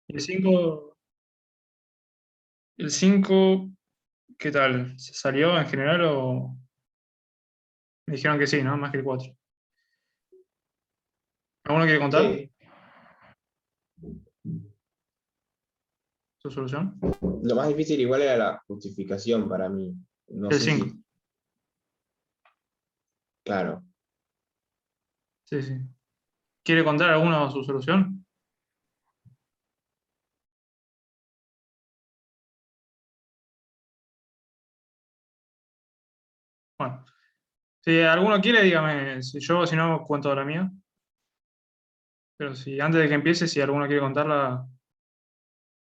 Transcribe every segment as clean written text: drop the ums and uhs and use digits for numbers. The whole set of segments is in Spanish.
El 5, el 5, ¿qué tal? ¿Se salió en general o me dijeron que sí, ¿no? Más que el 4? ¿Alguno quiere contar Sí, su solución? lo más difícil igual era la justificación para mí. No El sé 5. si, claro. Sí, sí. ¿Quiere contar alguno su solución? Bueno, si alguno quiere, dígame. Si no, cuento la mía. Pero si antes de que empiece, si alguno quiere contarla,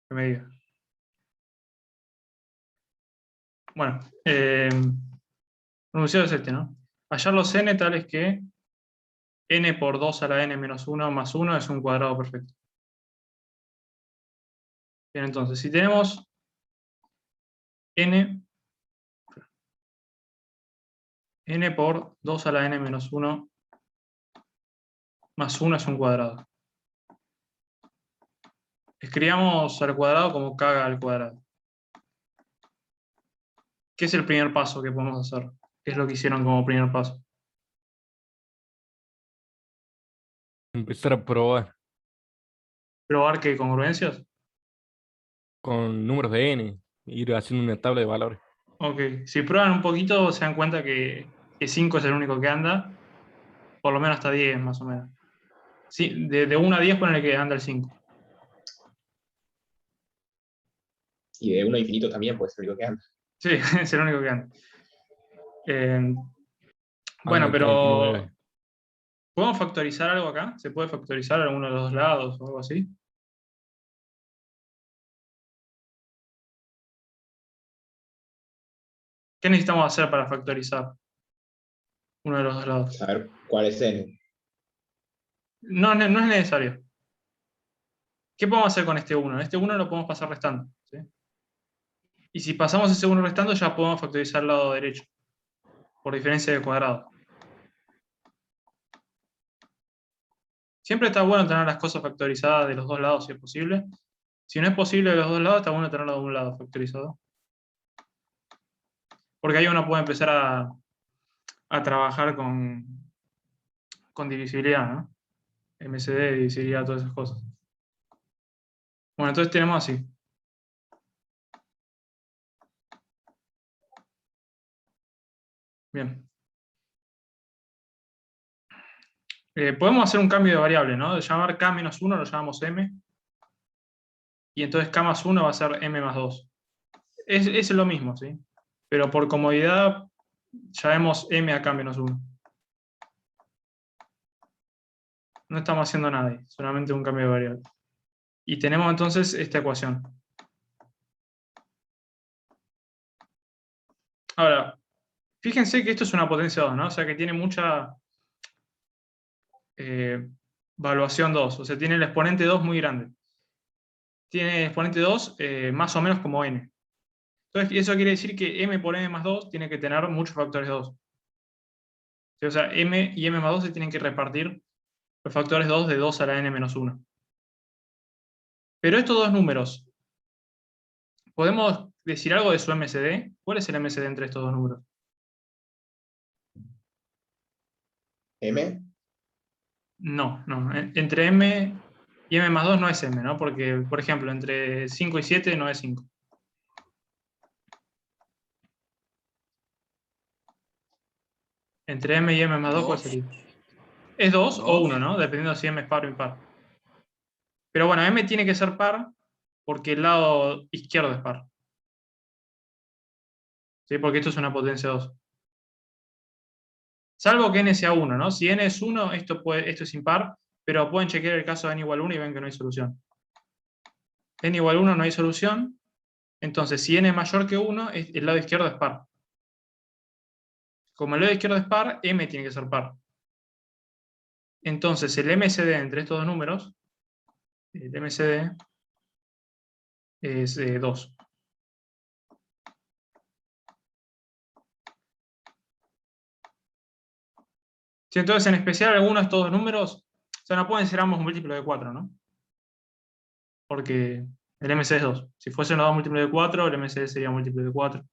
que me diga. Bueno, enunciado es este, ¿no? Hallar los n tales que n por 2 a la n menos 1 más 1 es un cuadrado perfecto. Bien, entonces, si tenemos n, n por 2 a la n menos 1 más 1 es un cuadrado. Escribamos al cuadrado como k al cuadrado. ¿Qué es el primer paso que podemos hacer? ¿Qué es lo que hicieron como primer paso? Empezar a probar ¿Probar que congruencias? con números de n, ir haciendo una tabla de valores. Ok, si prueban un poquito, se dan cuenta que 5 es el único que anda, por lo menos hasta 10 más o menos. Sí, de 1 a 10 ponele que anda el 5. Y de uno a infinito también puede ser lo que anda. Sí, es el único que anda. Eh, Anda bueno, el pero 39. ¿podemos factorizar algo acá? ¿Se puede factorizar alguno de los dos lados o algo así? ¿Qué necesitamos hacer para factorizar uno de los dos lados? Saber cuál es n. No, no es necesario. ¿Qué podemos hacer con este 1? Este 1 lo podemos pasar restando, ¿sí? Y si pasamos ese 1 restando, ya podemos factorizar el lado derecho, por diferencia de cuadrado. Siempre está bueno tener las cosas factorizadas de los dos lados si es posible. Si no es posible de los dos lados, está bueno tenerlo de un lado factorizado. Porque ahí uno puede empezar a trabajar con divisibilidad, ¿no? MCD, divisibilidad, todas esas cosas. Bueno, entonces tenemos así. Bien. Podemos hacer un cambio de variable, ¿no? De llamar k menos 1 lo llamamos m. Y entonces k más 1 va a ser m más 2. Es lo mismo, ¿sí? Pero por comodidad llamemos m a k menos 1. No estamos haciendo nada ahí, solamente un cambio de variable. Y tenemos entonces esta ecuación. Ahora, fíjense que esto es una potencia 2, ¿no? O sea que tiene mucha eh, valuación 2. O sea, tiene el exponente 2 muy grande. Tiene el exponente 2 más o menos como n. Entonces, eso quiere decir que m por m más 2 tiene que tener muchos factores 2. ¿Sí? O sea, m y m más 2 se tienen que repartir los factores 2 de 2 a la n menos 1. Pero estos dos números, ¿podemos decir algo de su MCD? ¿Cuál es el MCD entre estos dos números? M, No, no. Entre m y m más 2 no es m, ¿no? Porque, por ejemplo, entre 5 y 7 no es 5. Entre m y m más 2, ¿cuál Dos, sería? Es 2 o dos. 1, ¿no? Dependiendo si m es par o impar. Pero bueno, m tiene que ser par porque el lado izquierdo es par. ¿Sí? Porque esto es una potencia 2. Salvo que n sea 1, ¿no? Si n es 1, esto es impar, pero pueden chequear el caso de n igual 1 y ven que no hay solución. N igual 1 no hay solución, entonces si n es mayor que 1, el lado izquierdo es par. Como el lado izquierdo es par, m tiene que ser par. Entonces el MCD entre estos dos números, el MCD es 2. Sí, entonces en especial algunos de estos dos números, o sea, no pueden ser ambos múltiplos de 4, ¿no? porque el MC es 2. Si fuese unos 2 múltiplo de 4, el MC sería múltiplo de 4.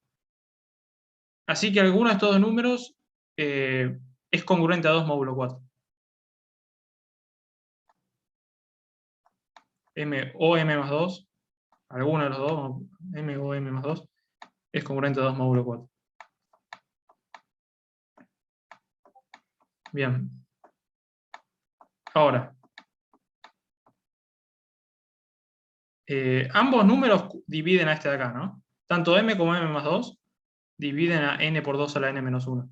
Así que alguno de estos dos números es congruente a 2 módulo 4. M o M más 2, alguno de los dos, M o M más 2, es congruente a 2 módulo 4. Bien. Ahora, ambos números dividen a este de acá, ¿no? Tanto M como M más 2 dividen a N por 2 a la N menos 1.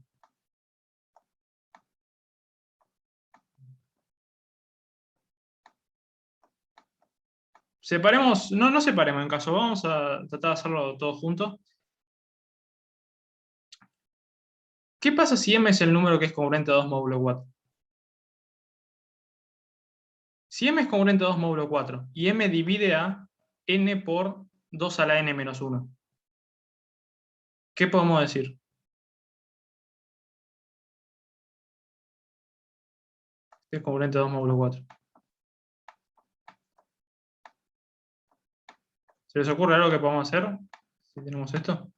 Separemos, no separemos en caso, vamos a tratar de hacerlo todos juntos. ¿Qué pasa si M es el número que es congruente a 2 módulo 4? Si M es congruente a 2 módulo 4 y M divide a N por 2 a la N menos 1, ¿qué podemos decir? Es congruente a 2 módulo 4. ¿Se les ocurre algo que podamos hacer si tenemos esto?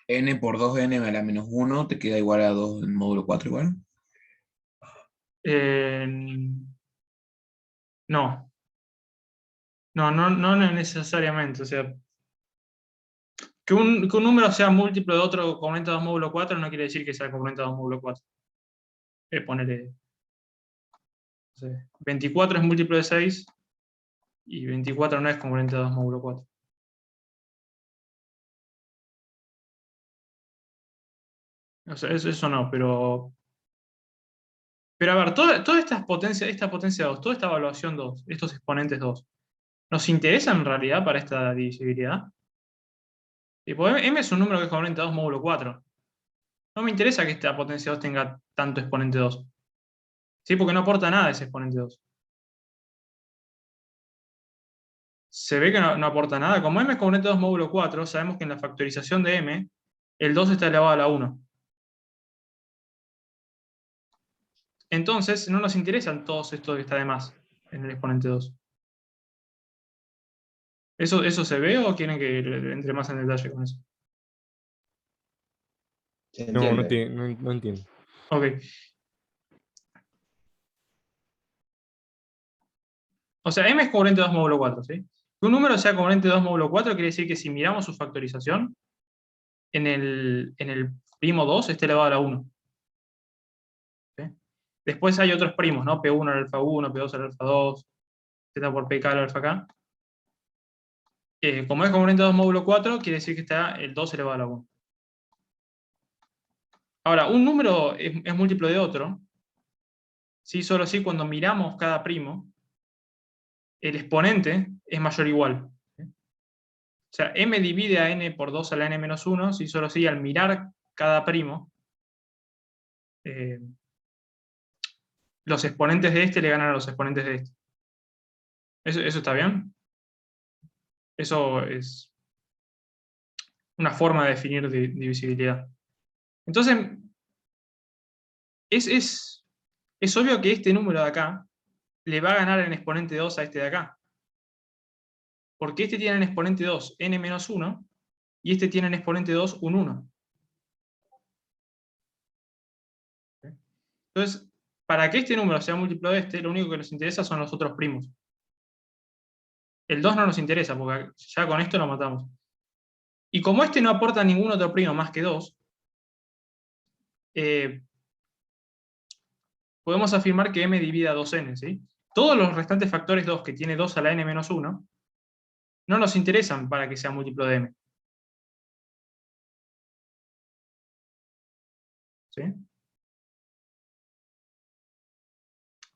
N por 2n a la menos 1 te queda igual a 2 en módulo 4 igual. Eh, no. No necesariamente. O sea, que un número sea múltiplo de otro congruente a 2 módulo 4 no quiere decir que sea congruente a 2 módulo 4. Ponerle, no sé, 24 es múltiplo de 6 y 24 no es congruente a 2 módulo 4. O sea, eso no, pero a ver, todas estas potencias, esta potencia 2, toda esta evaluación 2, estos exponentes 2, ¿nos interesan en realidad para esta divisibilidad? Tipo, M es un número que es congruente a 2 módulo 4. No me interesa que esta potencia 2 tenga tanto exponente 2. ¿Sí? Porque no aporta nada ese exponente 2. Se ve que no aporta nada. Como M es congruente a 2 módulo 4, sabemos que en la factorización de M, el 2 está elevado a la 1. Entonces, no nos interesan todos estos que está de más en el exponente 2. ¿Eso se ve o quieren que entre más en detalle con eso? ¿Se No, entiende? no entiendo. Ok. O sea, M es congruente a 2 módulo 4, ¿sí? Que un número sea congruente a 2 módulo 4 quiere decir que si miramos su factorización, en el primo 2 está elevado a la 1. ¿Sí? Después hay otros primos, ¿no? P1 al alfa 1, P2 al alfa 2, Z por PK al alfa K. Como es congruente a 2 módulo 4, quiere decir que está el 2 elevado a la 1. Ahora, un número es múltiplo de otro, ¿sí? Solo si cuando miramos cada primo, el exponente es mayor o igual. ¿Sí? O sea, M divide a N por 2 a la N menos 1, ¿sí? Solo si al mirar cada primo, los exponentes de este le ganan a los exponentes de este. ¿Eso está bien? Eso es una forma de definir divisibilidad. Entonces, es obvio que este número de acá le va a ganar en exponente 2 a este de acá. Porque este tiene en exponente 2 n menos 1 y este tiene en exponente 2 un 1. Entonces, para que este número sea múltiplo de este, lo único que nos interesa son los otros primos. El 2 no nos interesa, porque ya con esto lo matamos. Y como este no aporta ningún otro primo más que 2, podemos afirmar que m divide a 2n, ¿sí? Todos los restantes factores 2 que tiene 2 a la n menos 1 no nos interesan para que sea múltiplo de m. ¿Sí?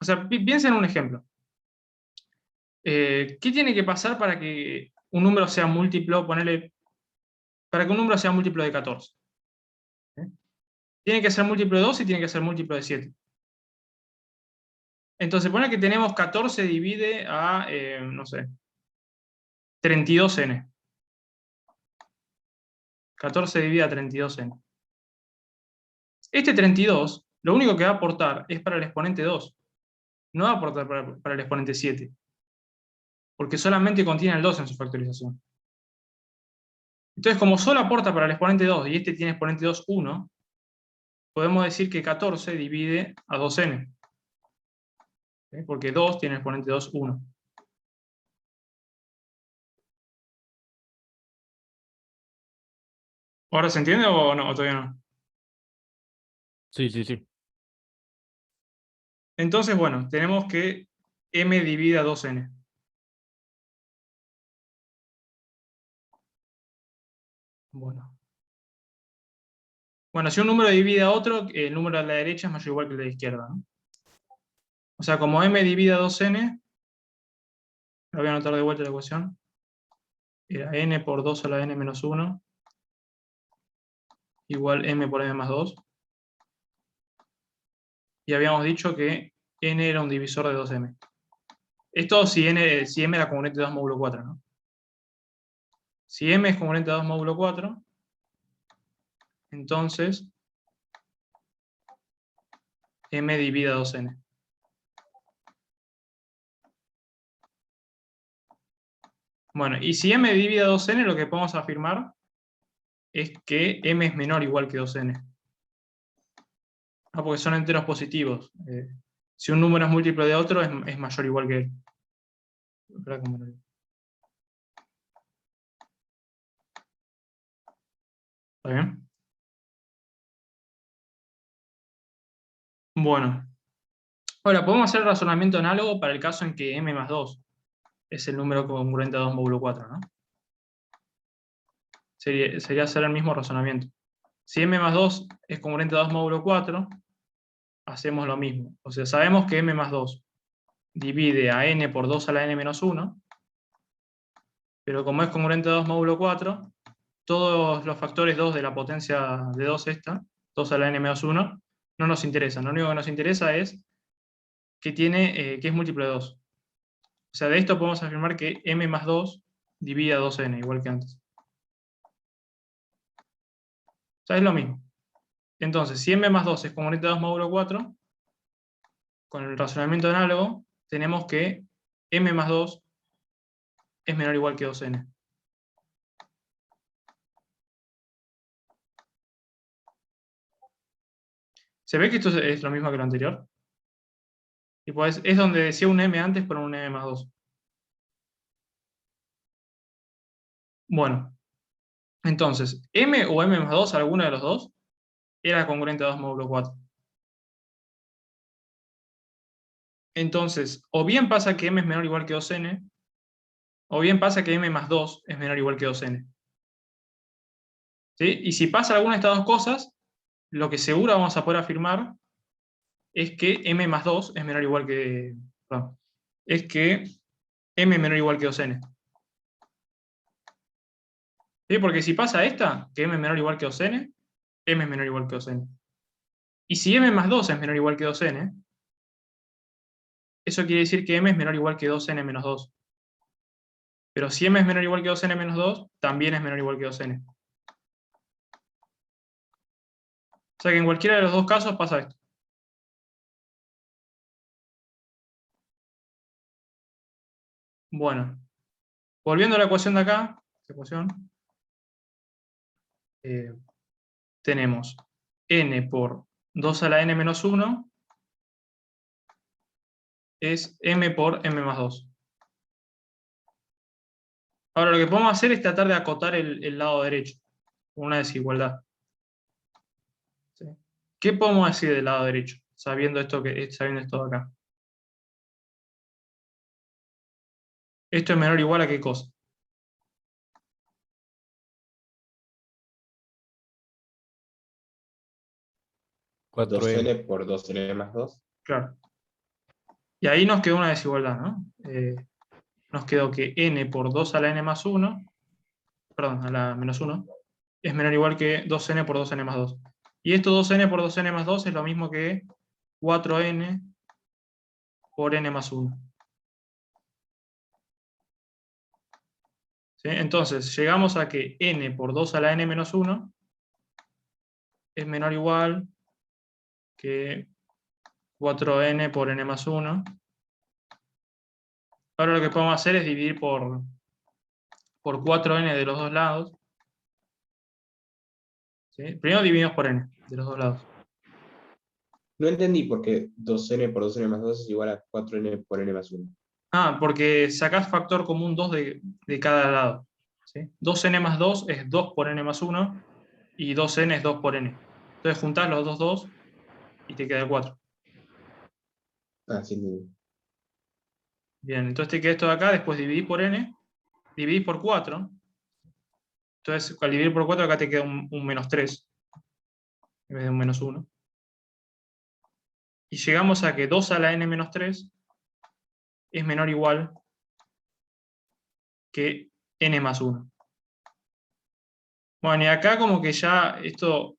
O sea, piensen en un ejemplo. ¿Qué tiene que pasar para que un número sea múltiplo, para que un número sea múltiplo de 14? ¿Sí? Tiene que ser múltiplo de 2 y tiene que ser múltiplo de 7. Entonces, pone que tenemos 14 divide a, no sé, 32n. 14 divide a 32n. Este 32, lo único que va a aportar es para el exponente 2. no va a aportar para el exponente 7, porque solamente contiene el 2 en su factorización. Entonces, como solo aporta para el exponente 2 y este tiene exponente 2, 1, podemos decir que 14 divide a 2n. ¿Sí? Porque 2 tiene exponente 2, 1. ¿Ahora se entiende o no? ¿O todavía no? Sí, sí, sí. Entonces, bueno, tenemos que m divide a 2n. Bueno, si un número divide a otro, el número de la derecha es mayor o igual que el de la izquierda, ¿no? O sea, como m divide a 2n, lo voy a anotar de vuelta la ecuación, era n por 2 a la n menos 1, igual m por m más 2. Y habíamos dicho que n era un divisor de 2m. Esto si m era congruente de 2 módulo 4, ¿no? Si m es congruente de 2 módulo 4, entonces m divide a 2n. Bueno, y si m divide a 2n, lo que podemos afirmar es que m es menor o igual que 2n. Porque son enteros positivos. Si un número es múltiplo de otro, es mayor o igual que él. Espera, ¿cómo lo digo? ¿Está bien? Bueno. Ahora, podemos hacer razonamiento análogo para el caso en que m más 2 es el número congruente a 2 módulo 4, ¿no? Sería hacer el mismo razonamiento. Si m más 2 es congruente a 2 módulo 4, hacemos lo mismo. O sea, sabemos que m más 2 divide a n por 2 a la n menos 1, pero como es congruente a 2 módulo 4, todos los factores 2 de la potencia de 2 esta, 2 a la n menos 1, no nos interesa. Lo único que nos interesa es que es múltiplo de 2. O sea, de esto podemos afirmar que m más 2 divide a 2n, igual que antes. O sea, es lo mismo. Entonces, si m más 2 es congruente a 2 módulo 4, con el razonamiento análogo, tenemos que m más 2 es menor o igual que 2n. ¿Se ve que esto es lo mismo que lo anterior? Y pues es donde decía un m antes por un m más 2. Bueno, entonces, m o m más 2, alguno de los dos, era congruente a 2 módulo 4. Entonces, o bien pasa que m es menor o igual que 2n, o bien pasa que m más 2 es menor o igual que 2n. ¿Sí? Y si pasa alguna de estas dos cosas, lo que seguro vamos a poder afirmar es que m más 2 es menor o igual que... Perdón, es que m es menor o igual que 2n. ¿Sí? Porque si pasa esta, que m es menor o igual que 2n, m es menor o igual que 2n. Y si m más 2 es menor o igual que 2n, eso quiere decir que m es menor o igual que 2n menos 2. Pero si m es menor o igual que 2n menos 2, también es menor o igual que 2n. O sea que en cualquiera de los dos casos pasa esto. Bueno, volviendo a la ecuación de acá, esta ecuación, tenemos n por 2 a la n menos 1 es m por m más 2. Ahora lo que podemos hacer es tratar de acotar el lado derecho, con una desigualdad. ¿Sí? ¿Qué podemos decir del lado derecho, sabiendo esto de acá? Esto es menor o igual a qué cosa. 4n. 2n por 2n más 2. Claro. Y ahí nos quedó una desigualdad, ¿no? Nos quedó que n por 2 a la n más 1, perdón, a la menos 1, es menor o igual que 2n por 2n más 2. Y esto 2n por 2n más 2 es lo mismo que 4n por n más 1. ¿Sí? Entonces, llegamos a que n por 2 a la n menos 1 es menor o igual que 4n por n más 1. Ahora lo que podemos hacer es dividir por 4n de los dos lados. ¿Sí? Primero dividimos por n de los dos lados. No entendí por qué 2n por 2n más 2 es igual a 4n por n más 1. Ah, porque sacás factor común 2 de cada lado. ¿Sí? 2n más 2 es 2 por n más 1 y 2n es 2 por n. Entonces juntás los dos 2 y te queda el 4. Ah, sí, entendí. Bien, entonces te queda esto de acá, después dividís por n, dividís por 4. Entonces al dividir por 4 acá te queda un menos 3 en vez de un menos 1. Y llegamos a que 2 a la n menos 3 es menor o igual que n más 1. Bueno, y acá como que ya esto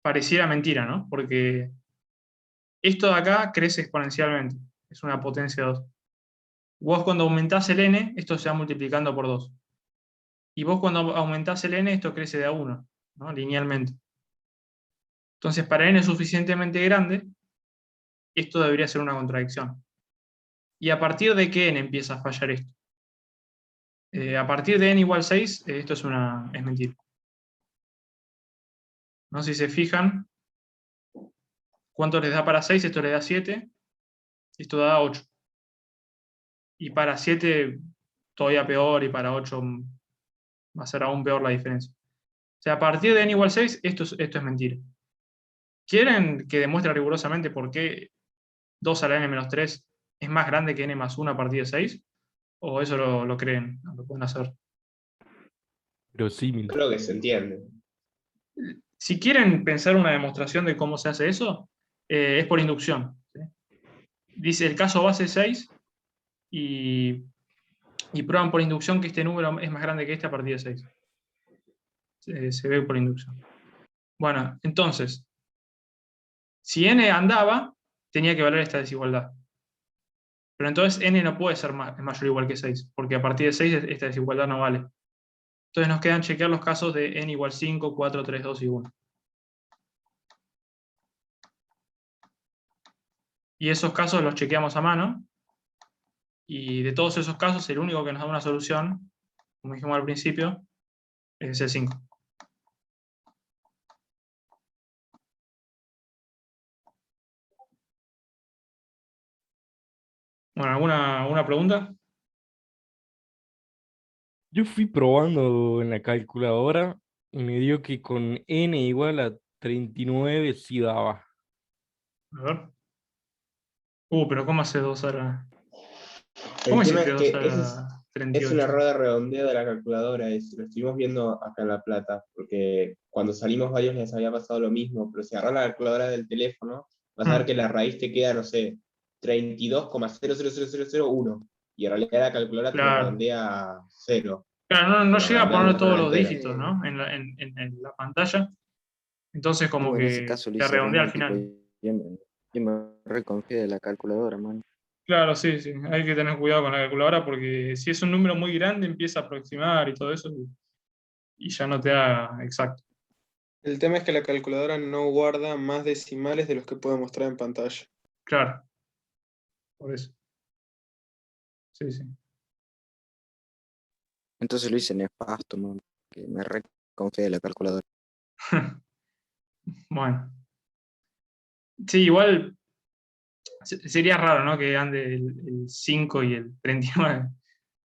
pareciera mentira, ¿no? Porque esto de acá crece exponencialmente. Es una potencia 2. Vos cuando aumentás el n, esto se va multiplicando por 2. Y vos cuando aumentás el n, esto crece de a 1, ¿no? Linealmente. Entonces, para n suficientemente grande, esto debería ser una contradicción. ¿Y a partir de qué n empieza a fallar esto? A partir de n igual 6, esto es mentira. ¿No? Si se fijan, ¿cuánto les da para 6? Esto le da 7, esto da 8. Y para 7 todavía peor, y para 8 va a ser aún peor la diferencia. O sea, a partir de n igual 6, esto es mentira. ¿Quieren que demuestre rigurosamente por qué 2 a la n menos 3 es más grande que n más 1 a partir de 6? ¿O eso lo creen? ¿No lo pueden hacer? Verosímil. Creo que se entiende. Si quieren pensar una demostración de cómo se hace eso, es por inducción. ¿Sí? Dice el caso base 6 y prueban por inducción que este número es más grande que este a partir de 6. Se ve por inducción. Bueno, entonces, si n andaba, tenía que valer esta desigualdad. Pero entonces n no puede ser mayor o igual que 6, porque a partir de 6 esta desigualdad no vale. Entonces nos quedan chequear los casos de n igual 5, 4, 3, 2 y 1. Y esos casos los chequeamos a mano. Y de todos esos casos, el único que nos da una solución, como dijimos al principio, es el 5. Bueno, ¿alguna pregunta? Yo fui probando en la calculadora y me dio que con n igual a 39 sí daba. A ver. Pero ¿cómo hace 2 a la... ¿Cómo El tema hiciste es 2 que a ese la es un 38? error de redondeo de la calculadora. Lo estuvimos viendo acá en La Plata, porque cuando salimos varios les había pasado lo mismo, pero si agarras la calculadora del teléfono, vas a ver que la raíz te queda, no sé, 32,000001. Y en realidad la calculadora te lo Claro. redondea a 0. Claro, no Te lo llega a redondea a un poner todos número los entero. dígitos, ¿no? En la pantalla. Entonces como En ese que caso lo te hice re redondea al mal, tipo, final. yo me reconfié de la calculadora, man. Claro, sí, sí. Hay que tener cuidado con la calculadora porque si es un número muy grande empieza a aproximar y todo eso y ya no te da exacto. El tema es que la calculadora no guarda más decimales de los que puedo mostrar en pantalla. Claro, por eso. Sí, sí. Entonces lo hice nefasto, man, que me reconfié de la calculadora. Bueno. Sí, igual sería raro, ¿no? Que ande el 5 y el 39.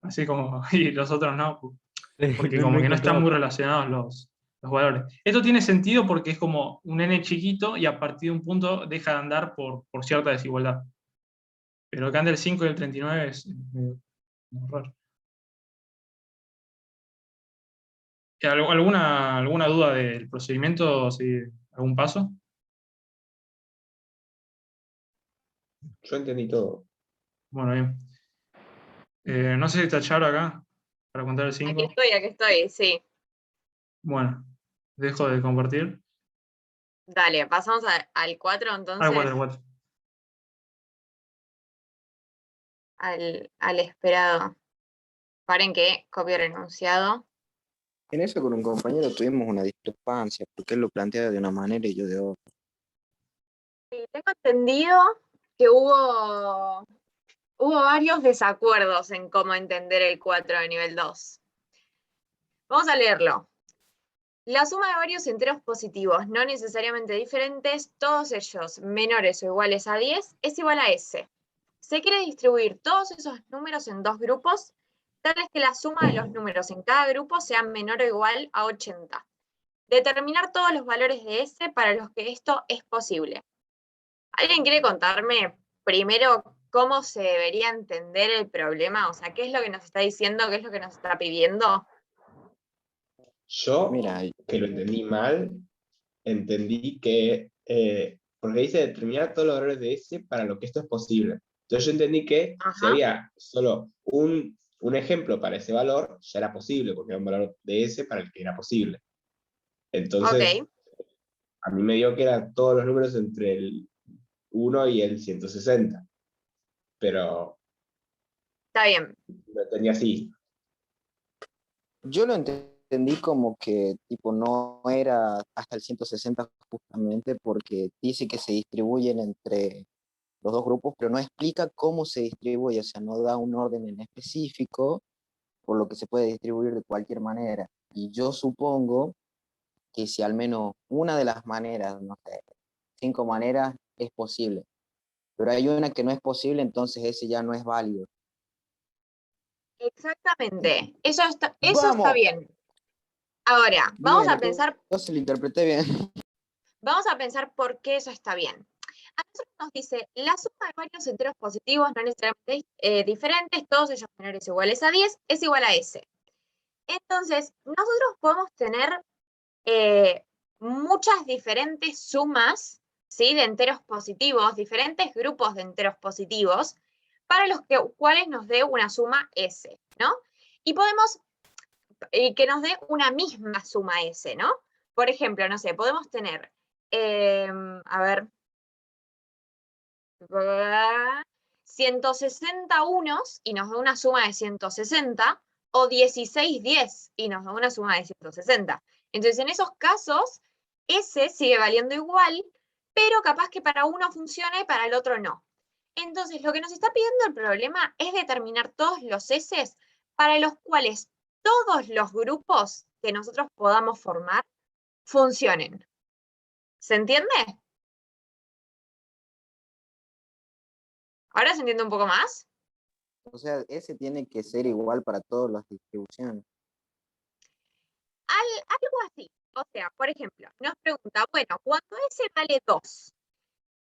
Así como, y los otros no, porque No, no como que no están encontraba. muy relacionados los valores. Esto tiene sentido porque es como un n chiquito y a partir de un punto deja de andar por cierta desigualdad. Pero que ande el 5 y el 39 es medio raro. ¿Alguna duda del procedimiento? ¿Sí? ¿Algún paso? Yo entendí todo. Bueno, bien. No sé si está Charo acá para contar el 5. Aquí estoy, sí. Bueno, dejo de compartir. Dale, pasamos al 4 Ah, entonces, 4, 4. al esperado. Paren que copio el enunciado. En eso con un compañero tuvimos una discrepancia, porque él lo plantea de una manera y yo de otra. Tengo entendido que hubo varios desacuerdos en cómo entender el 4 de nivel 2. Vamos a leerlo. La suma de varios enteros positivos no necesariamente diferentes, todos ellos menores o iguales a 10, es igual a S. Se quiere distribuir todos esos números en dos grupos, tales que la suma de los números en cada grupo sea menor o igual a 80. Determinar todos los valores de S para los que esto es posible. ¿Alguien quiere contarme primero cómo se debería entender el problema? O sea, ¿qué es lo que nos está diciendo? ¿Qué es lo que nos está pidiendo? Yo, Mira, que lo entendí mal, entendí que, porque dice determinar todos los valores de S para lo que esto es posible. Entonces yo entendí que si Ajá. había solo un ejemplo para ese valor, ya era posible, porque era un valor de S para el que era posible. Entonces, Ok. a mí me dio que eran todos los números entre el 1 y el 160. Pero Está bien. lo entendí así. yo lo entendí como que tipo no era hasta el 160 justamente porque dice que se distribuyen entre los dos grupos, pero no explica cómo se distribuye, o sea, no da un orden en específico, por lo que se puede distribuir de cualquier manera. Y yo supongo que si al menos una de las maneras, no sé, 5 maneras es posible, pero hay una que no es posible, entonces ese ya no es válido. Exactamente. Eso está ¡Vamos! bien. Ahora, vamos Bien, a pensar entonces lo interpreté bien. por qué eso está bien. A nosotros nos dice, la suma de varios enteros positivos no necesariamente diferentes, todos ellos menores o iguales a 10, es igual a S. Entonces, nosotros podemos tener muchas diferentes sumas, ¿sí?, de enteros positivos, diferentes grupos de enteros positivos, para los cuales nos dé una suma S, ¿no? Y podemos, que nos dé una misma suma S, ¿no? Por ejemplo, no sé, podemos tener, a ver, 160 unos y nos da una suma de 160, o 16 10 y nos da una suma de 160. Entonces, en esos casos, S sigue valiendo igual, pero capaz que para uno funciona y para el otro no. Entonces, lo que nos está pidiendo el problema es determinar todos los S para los cuales todos los grupos que nosotros podamos formar funcionen. ¿Se entiende? ¿Ahora se entiende un poco más? O sea, ese tiene que ser igual para todas las distribuciones. Algo así. O sea, por ejemplo, nos pregunta, bueno, cuando S vale 2,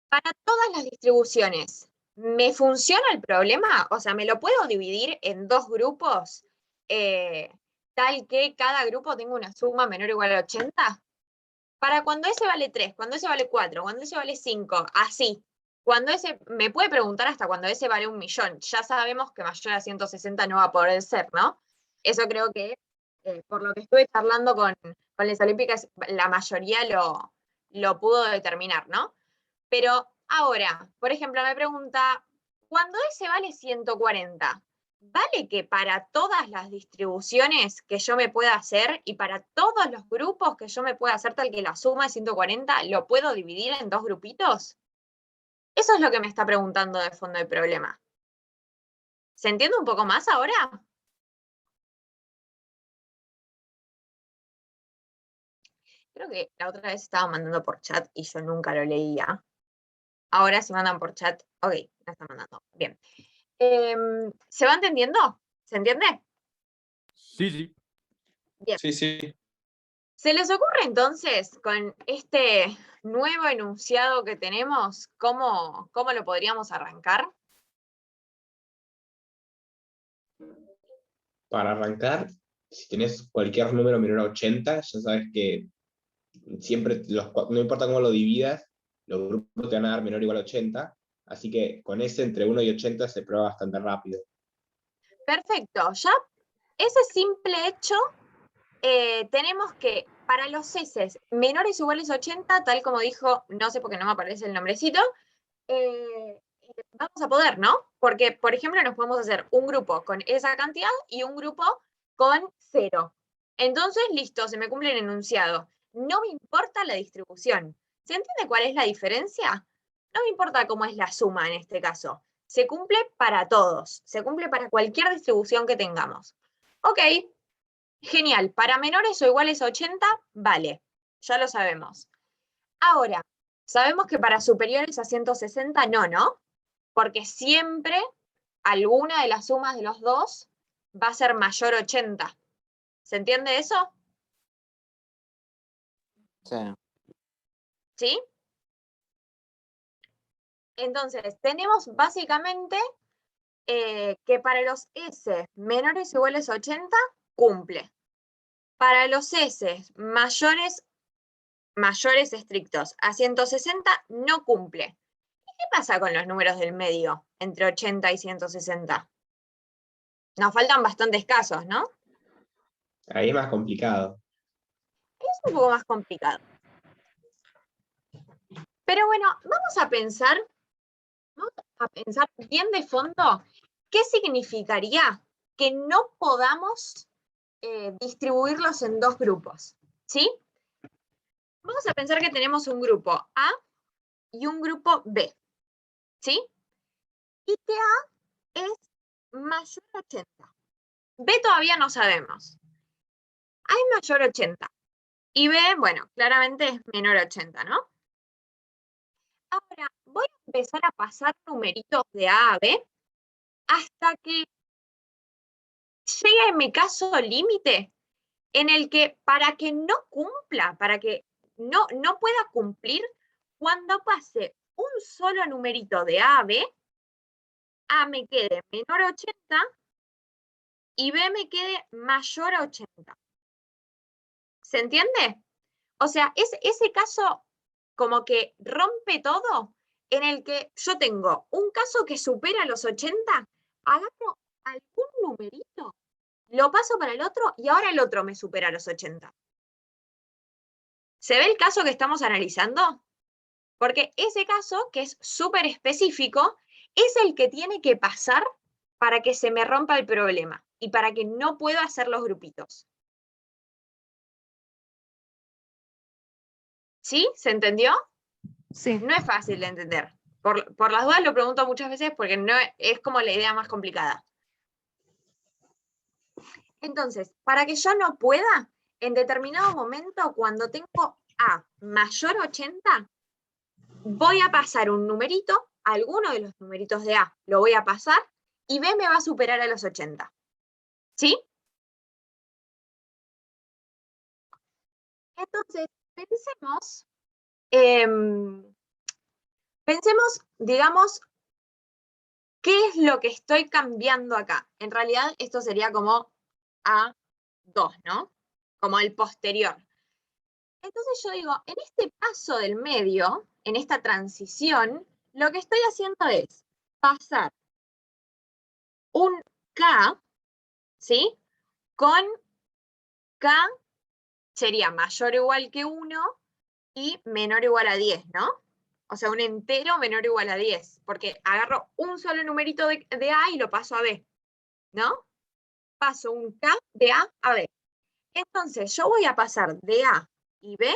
para todas las distribuciones, ¿me funciona el problema? O sea, ¿me lo puedo dividir en dos grupos? Tal que cada grupo tenga una suma menor o igual a 80. Para cuando S vale 3, cuando S vale 4, cuando S vale 5, así. Cuando S, me puede preguntar hasta cuando S vale 1.000.000. Ya sabemos que mayor a 160 no va a poder ser, ¿no? Eso creo que, por lo que estuve charlando con las Olímpicas, la mayoría lo pudo determinar, ¿no? Pero ahora, por ejemplo, me pregunta, cuando S vale 140, ¿vale que para todas las distribuciones que yo me pueda hacer y para todos los grupos que yo me pueda hacer tal que la suma de 140 lo puedo dividir en dos grupitos? Eso es lo que me está preguntando de fondo el problema. ¿Se entiende un poco más ahora? Creo que la otra vez estaba mandando por chat y yo nunca lo leía. Ahora si mandan por chat, ok, la están mandando. Bien. ¿Se va entendiendo? ¿Se entiende? Sí, sí. Bien. Sí, sí. ¿Se les ocurre entonces, con este nuevo enunciado que tenemos, cómo lo podríamos arrancar? Para arrancar, si tenés cualquier número menor a 80, ya sabes que siempre, no importa cómo lo dividas, los grupos te van a dar menor o igual a 80, así que con ese entre 1 y 80 se prueba bastante rápido. Perfecto, ya ese simple hecho, tenemos que para los S menores o iguales a 80, tal como dijo, no sé por qué no me aparece el nombrecito, vamos a poder, ¿no? Porque, por ejemplo, nos podemos hacer un grupo con esa cantidad y un grupo con 0. Entonces, listo, se me cumple el enunciado. No me importa la distribución. ¿Se entiende cuál es la diferencia? No me importa cómo es la suma en este caso. Se cumple para todos. Se cumple para cualquier distribución que tengamos. Ok, genial. Para menores o iguales a 80, vale. Ya lo sabemos. Ahora, sabemos que para superiores a 160 no, ¿no? Porque siempre alguna de las sumas de los dos va a ser mayor a 80. ¿Se entiende eso? Sí. ¿Sí? Entonces, tenemos básicamente que para los S menores o iguales a 80, cumple. Para los S mayores estrictos a 160, no cumple. ¿Y qué pasa con los números del medio entre 80 y 160? Nos faltan bastantes casos, ¿no? Ahí es más complicado. Es un poco más complicado. Pero bueno, vamos a pensar bien de fondo qué significaría que no podamos distribuirlos en dos grupos, ¿sí? Vamos a pensar que tenemos un grupo A y un grupo B, ¿sí? Y que A es mayor a 80. B todavía no sabemos. A es mayor a 80. Y B, bueno, claramente es menor a 80, ¿no? Ahora, voy a empezar a pasar numeritos de A a B hasta que llegue mi caso límite en el que para que no cumpla, para que no pueda cumplir, cuando pase un solo numerito de A a B, A me quede menor a 80 y B me quede mayor a 80. ¿Se entiende? O sea, es ese caso como que rompe todo, en el que yo tengo un caso que supera los 80, agarro algún numerito, lo paso para el otro y ahora el otro me supera los 80. ¿Se ve el caso que estamos analizando? Porque ese caso, que es súper específico, es el que tiene que pasar para que se me rompa el problema y para que no pueda hacer los grupitos. ¿Sí? ¿Se entendió? Sí. No es fácil de entender. Por las dudas lo pregunto muchas veces porque no es como la idea más complicada. Entonces, para que yo no pueda, en determinado momento, cuando tengo A mayor a 80, voy a pasar un numerito, alguno de los numeritos de A lo voy a pasar, y B me va a superar a los 80. ¿Sí? Entonces, pensemos, digamos, ¿qué es lo que estoy cambiando acá? En realidad, esto sería como A2, ¿no? Como el posterior. Entonces yo digo, en este paso del medio, en esta transición, lo que estoy haciendo es pasar un K, ¿sí? Con K sería mayor o igual que 1 y menor o igual a 10, ¿no? O sea, un entero menor o igual a 10, porque agarro un solo numerito de A y lo paso a B, ¿no? Paso un K de A a B. Entonces, yo voy a pasar de A y B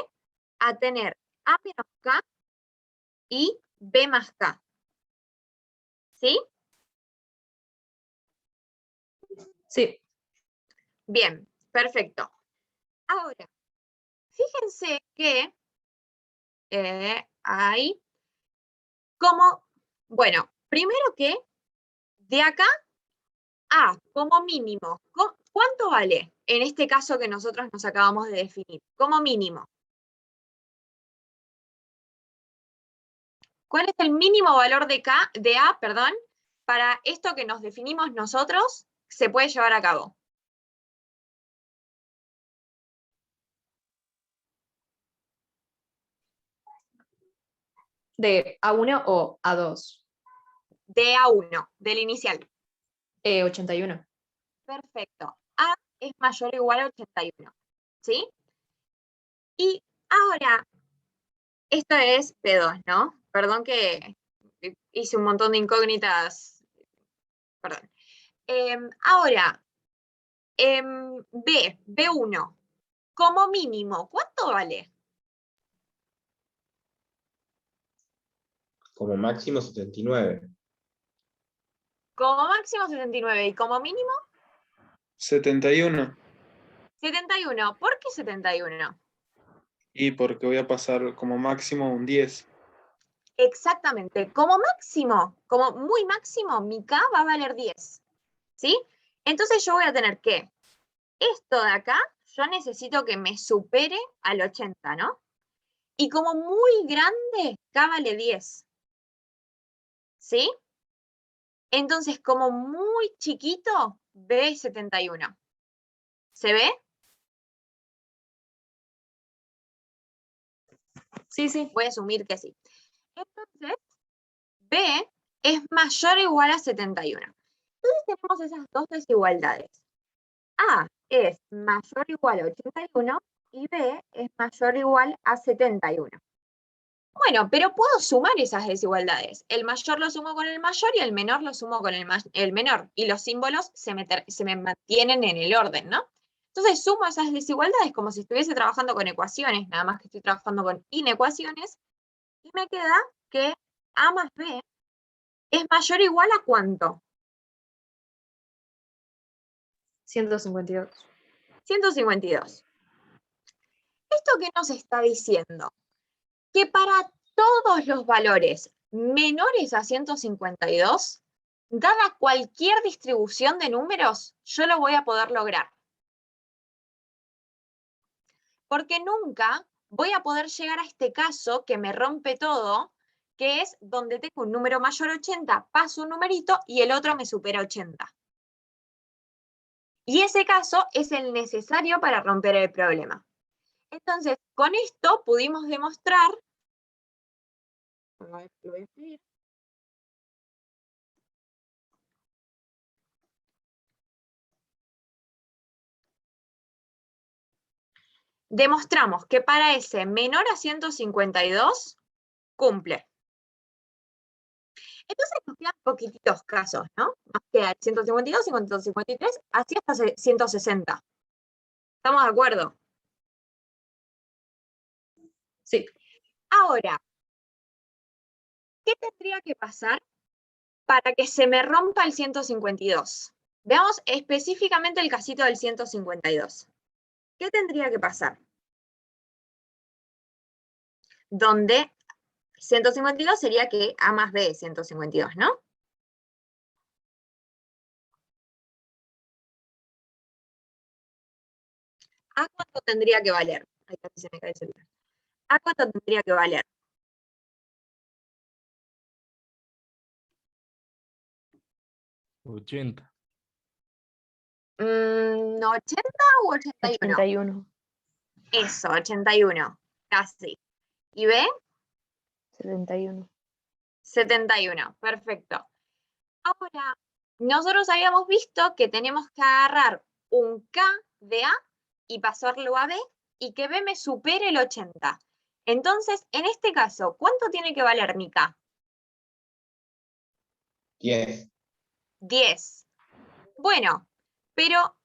a tener A menos K y B más K. ¿Sí? Sí. Bien, perfecto. Ahora, fíjense que hay como, bueno, primero que de acá a como mínimo, ¿cuánto vale en este caso que nosotros nos acabamos de definir? Como mínimo. ¿Cuál es el mínimo valor de A, perdón, para esto que nos definimos nosotros se puede llevar a cabo? ¿De A1 o A2? De A1, del inicial. 81. Perfecto. A es mayor o igual a 81. ¿Sí? Y ahora, esto es P2, ¿no? Perdón que hice un montón de incógnitas. Perdón. Ahora, B1, como mínimo, ¿cuánto vale? Como máximo 79. Como máximo 79 y como mínimo 71. 71. ¿Por qué 71? Y porque voy a pasar como máximo un 10. Exactamente. Como máximo, como muy máximo, mi K va a valer 10. ¿Sí? Entonces yo voy a tener que, esto de acá, yo necesito que me supere al 80, ¿no? Y como muy grande, K vale 10. ¿Sí? Entonces, como muy chiquito, B 71. ¿Se ve? Sí, sí. Voy a asumir que sí. Entonces, B es mayor o igual a 71. Entonces tenemos esas dos desigualdades. A es mayor o igual a 81 y B es mayor o igual a 71. Bueno, pero puedo sumar esas desigualdades. El mayor lo sumo con el mayor y el menor lo sumo con el menor. Y los símbolos se me mantienen en el orden, ¿no? Entonces sumo esas desigualdades como si estuviese trabajando con ecuaciones, nada más que estoy trabajando con inecuaciones, y me queda que A más B es mayor o igual a ¿cuánto? 152. 152. ¿Esto qué nos está diciendo? Que para todos los valores menores a 152, dada cualquier distribución de números, yo lo voy a poder lograr. Porque nunca voy a poder llegar a este caso que me rompe todo, que es donde tengo un número mayor a 80, paso un numerito y el otro me supera 80. Y ese caso es el necesario para romper el problema. Entonces, con esto pudimos demostrar, a ver, lo voy a escribir. Demostramos que para ese menor a 152 cumple. Entonces nos quedan poquititos casos, ¿no? Nos queda 152, 153, así hasta 160. ¿Estamos de acuerdo? Sí. Ahora, ¿qué tendría que pasar para que se me rompa el 152? Veamos específicamente el casito del 152. ¿Qué tendría que pasar? Donde 152 sería que A más B es 152, ¿no? ¿A cuánto tendría que valer? Ahí casi se me cae el celular. ¿A cuánto tendría que valer? 80. ¿80 u 81? 81. Eso, 81. Casi. ¿Y B? 71. 71. Perfecto. Ahora, nosotros habíamos visto que tenemos que agarrar un K de A y pasarlo a B y que B me supere el 80. Entonces, en este caso, ¿cuánto tiene que valer mi K? 10. 10. Bueno, pero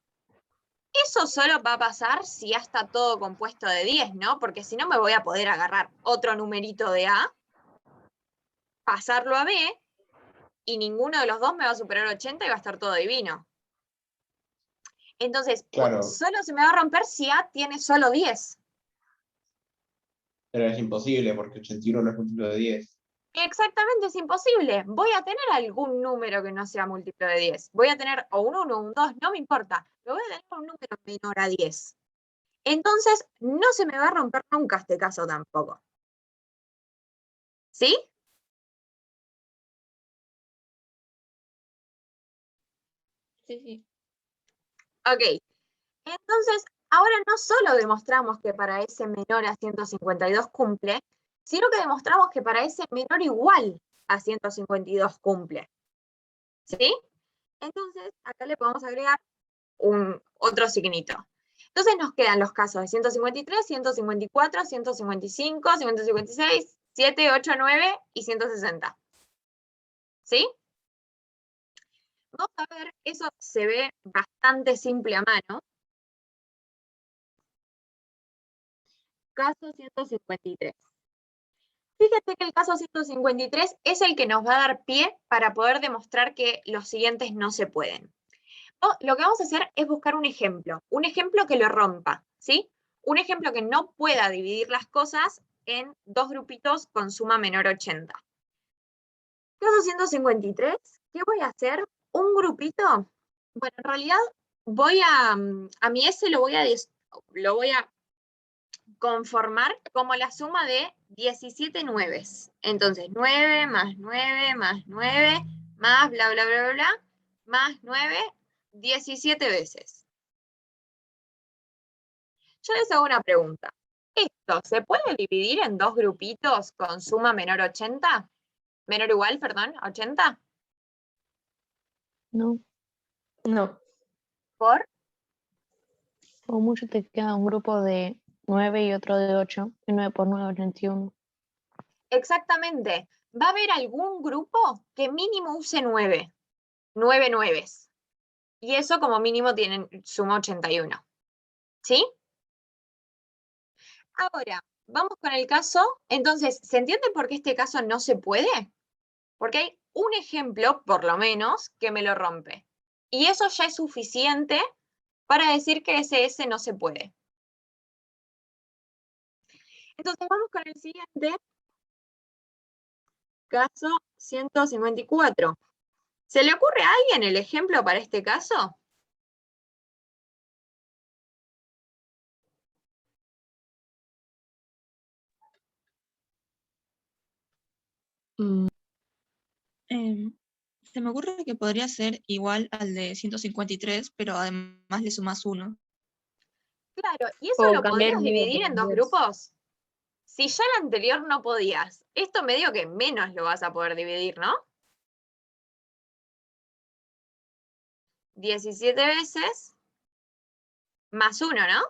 eso solo va a pasar si ya está todo compuesto de 10, ¿no? Porque si no me voy a poder agarrar otro numerito de A, pasarlo a B, y ninguno de los dos me va a superar 80 y va a estar todo divino. Entonces, Claro, solo se me va a romper si A tiene solo 10. pero es imposible porque 81 no es múltiplo de 10. Exactamente, es imposible. Voy a tener algún número que no sea múltiplo de 10. Voy a tener o un 1 o un 2, no me importa. Pero voy a tener un número menor a 10. Entonces, no se me va a romper nunca este caso tampoco. ¿Sí? Sí, sí. Ok. Entonces, ahora no solo demostramos que para ese menor a 152 cumple, sino que demostramos que para ese menor igual a 152 cumple. ¿Sí? Entonces, acá le podemos agregar otro signito. Entonces nos quedan los casos de 153, 154, 155, 156, 7, 8, 9 y 160. ¿Sí? Vamos a ver, eso se ve bastante simple a mano. Caso 153. Fíjate que el caso 153 es el que nos va a dar pie para poder demostrar que los siguientes no se pueden. Lo que vamos a hacer es buscar un ejemplo que lo rompa, ¿sí? Un ejemplo que no pueda dividir las cosas en dos grupitos con suma menor a 80. Caso 153, ¿qué voy a hacer? Un grupito, bueno, en realidad voy a mi S lo voy a conformar como la suma de 17 nueves. Entonces, 9 más 9 más 9 más bla, bla, bla, bla, bla, más 9, 17 veces. Yo les hago una pregunta. ¿Esto se puede dividir en dos grupitos con suma menor 80? Menor o igual, perdón, 80. No. No. ¿Por? Como mucho te queda un grupo de 9 y otro de 8. Y 9 por 9, 81. Exactamente. Va a haber algún grupo que mínimo use 9. 9 nueves. Y eso como mínimo tienen suma 81. ¿Sí? Ahora, vamos con el caso. Entonces, ¿se entiende por qué este caso no se puede? Porque hay un ejemplo, por lo menos, que me lo rompe. Y eso ya es suficiente para decir que ese S no se puede. Entonces, vamos con el siguiente. Caso 154. ¿Se le ocurre a alguien el ejemplo para este caso? Se me ocurre que podría ser igual al de 153, pero además le sumas 1. Claro, ¿y eso O lo cambiar podrías el 9 dividir por en dos 10. grupos? Si ya el anterior no podías, esto medio que menos lo vas a poder dividir, ¿no? 17 veces más 1, ¿no?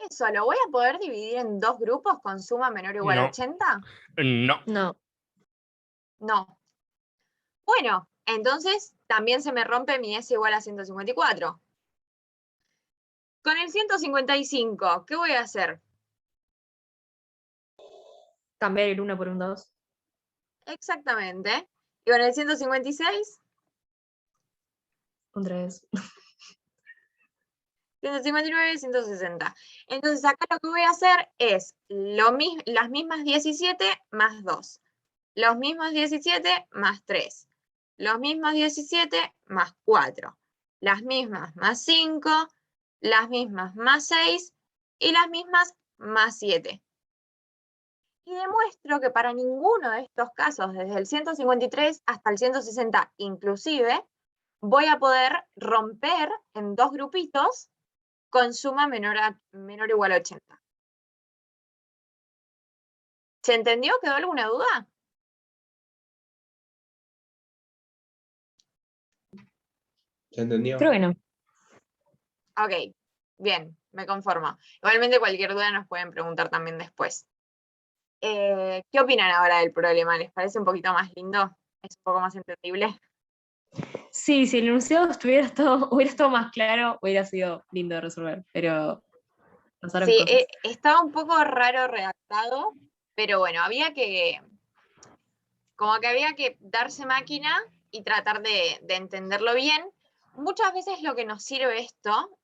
¿Eso lo voy a poder dividir en dos grupos con suma menor o igual a No. 80? No. No. No. Bueno, entonces también se me rompe mi S igual a 154. Con el 155, ¿qué voy a hacer? Cambiar el 1 por un 2. Exactamente. ¿Y con el 156? Un 3. 159, 160. Entonces acá lo que voy a hacer es las mismas 17 más 2. Los mismos 17 más 3. Los mismos 17 más 4. Las mismas más 5. Las mismas más 6. Y las mismas más 7. Y demuestro que para ninguno de estos casos, desde el 153 hasta el 160 inclusive, voy a poder romper en dos grupitos con suma menor o igual a 80. ¿Se entendió? ¿Quedó alguna duda? ¿Se entendió? Creo que no. Ok, bien, me conformo. Igualmente cualquier duda nos pueden preguntar también después. ¿Qué opinan ahora del problema? ¿Les parece un poquito más lindo? ¿Es un poco más entendible? Sí, si el enunciado hubiera estado más claro, hubiera sido lindo de resolver, pero pasaron Sí, cosas. estaba un poco raro redactado, pero bueno, como que había que darse máquina y tratar de entenderlo bien. Muchas veces lo que nos sirve esto,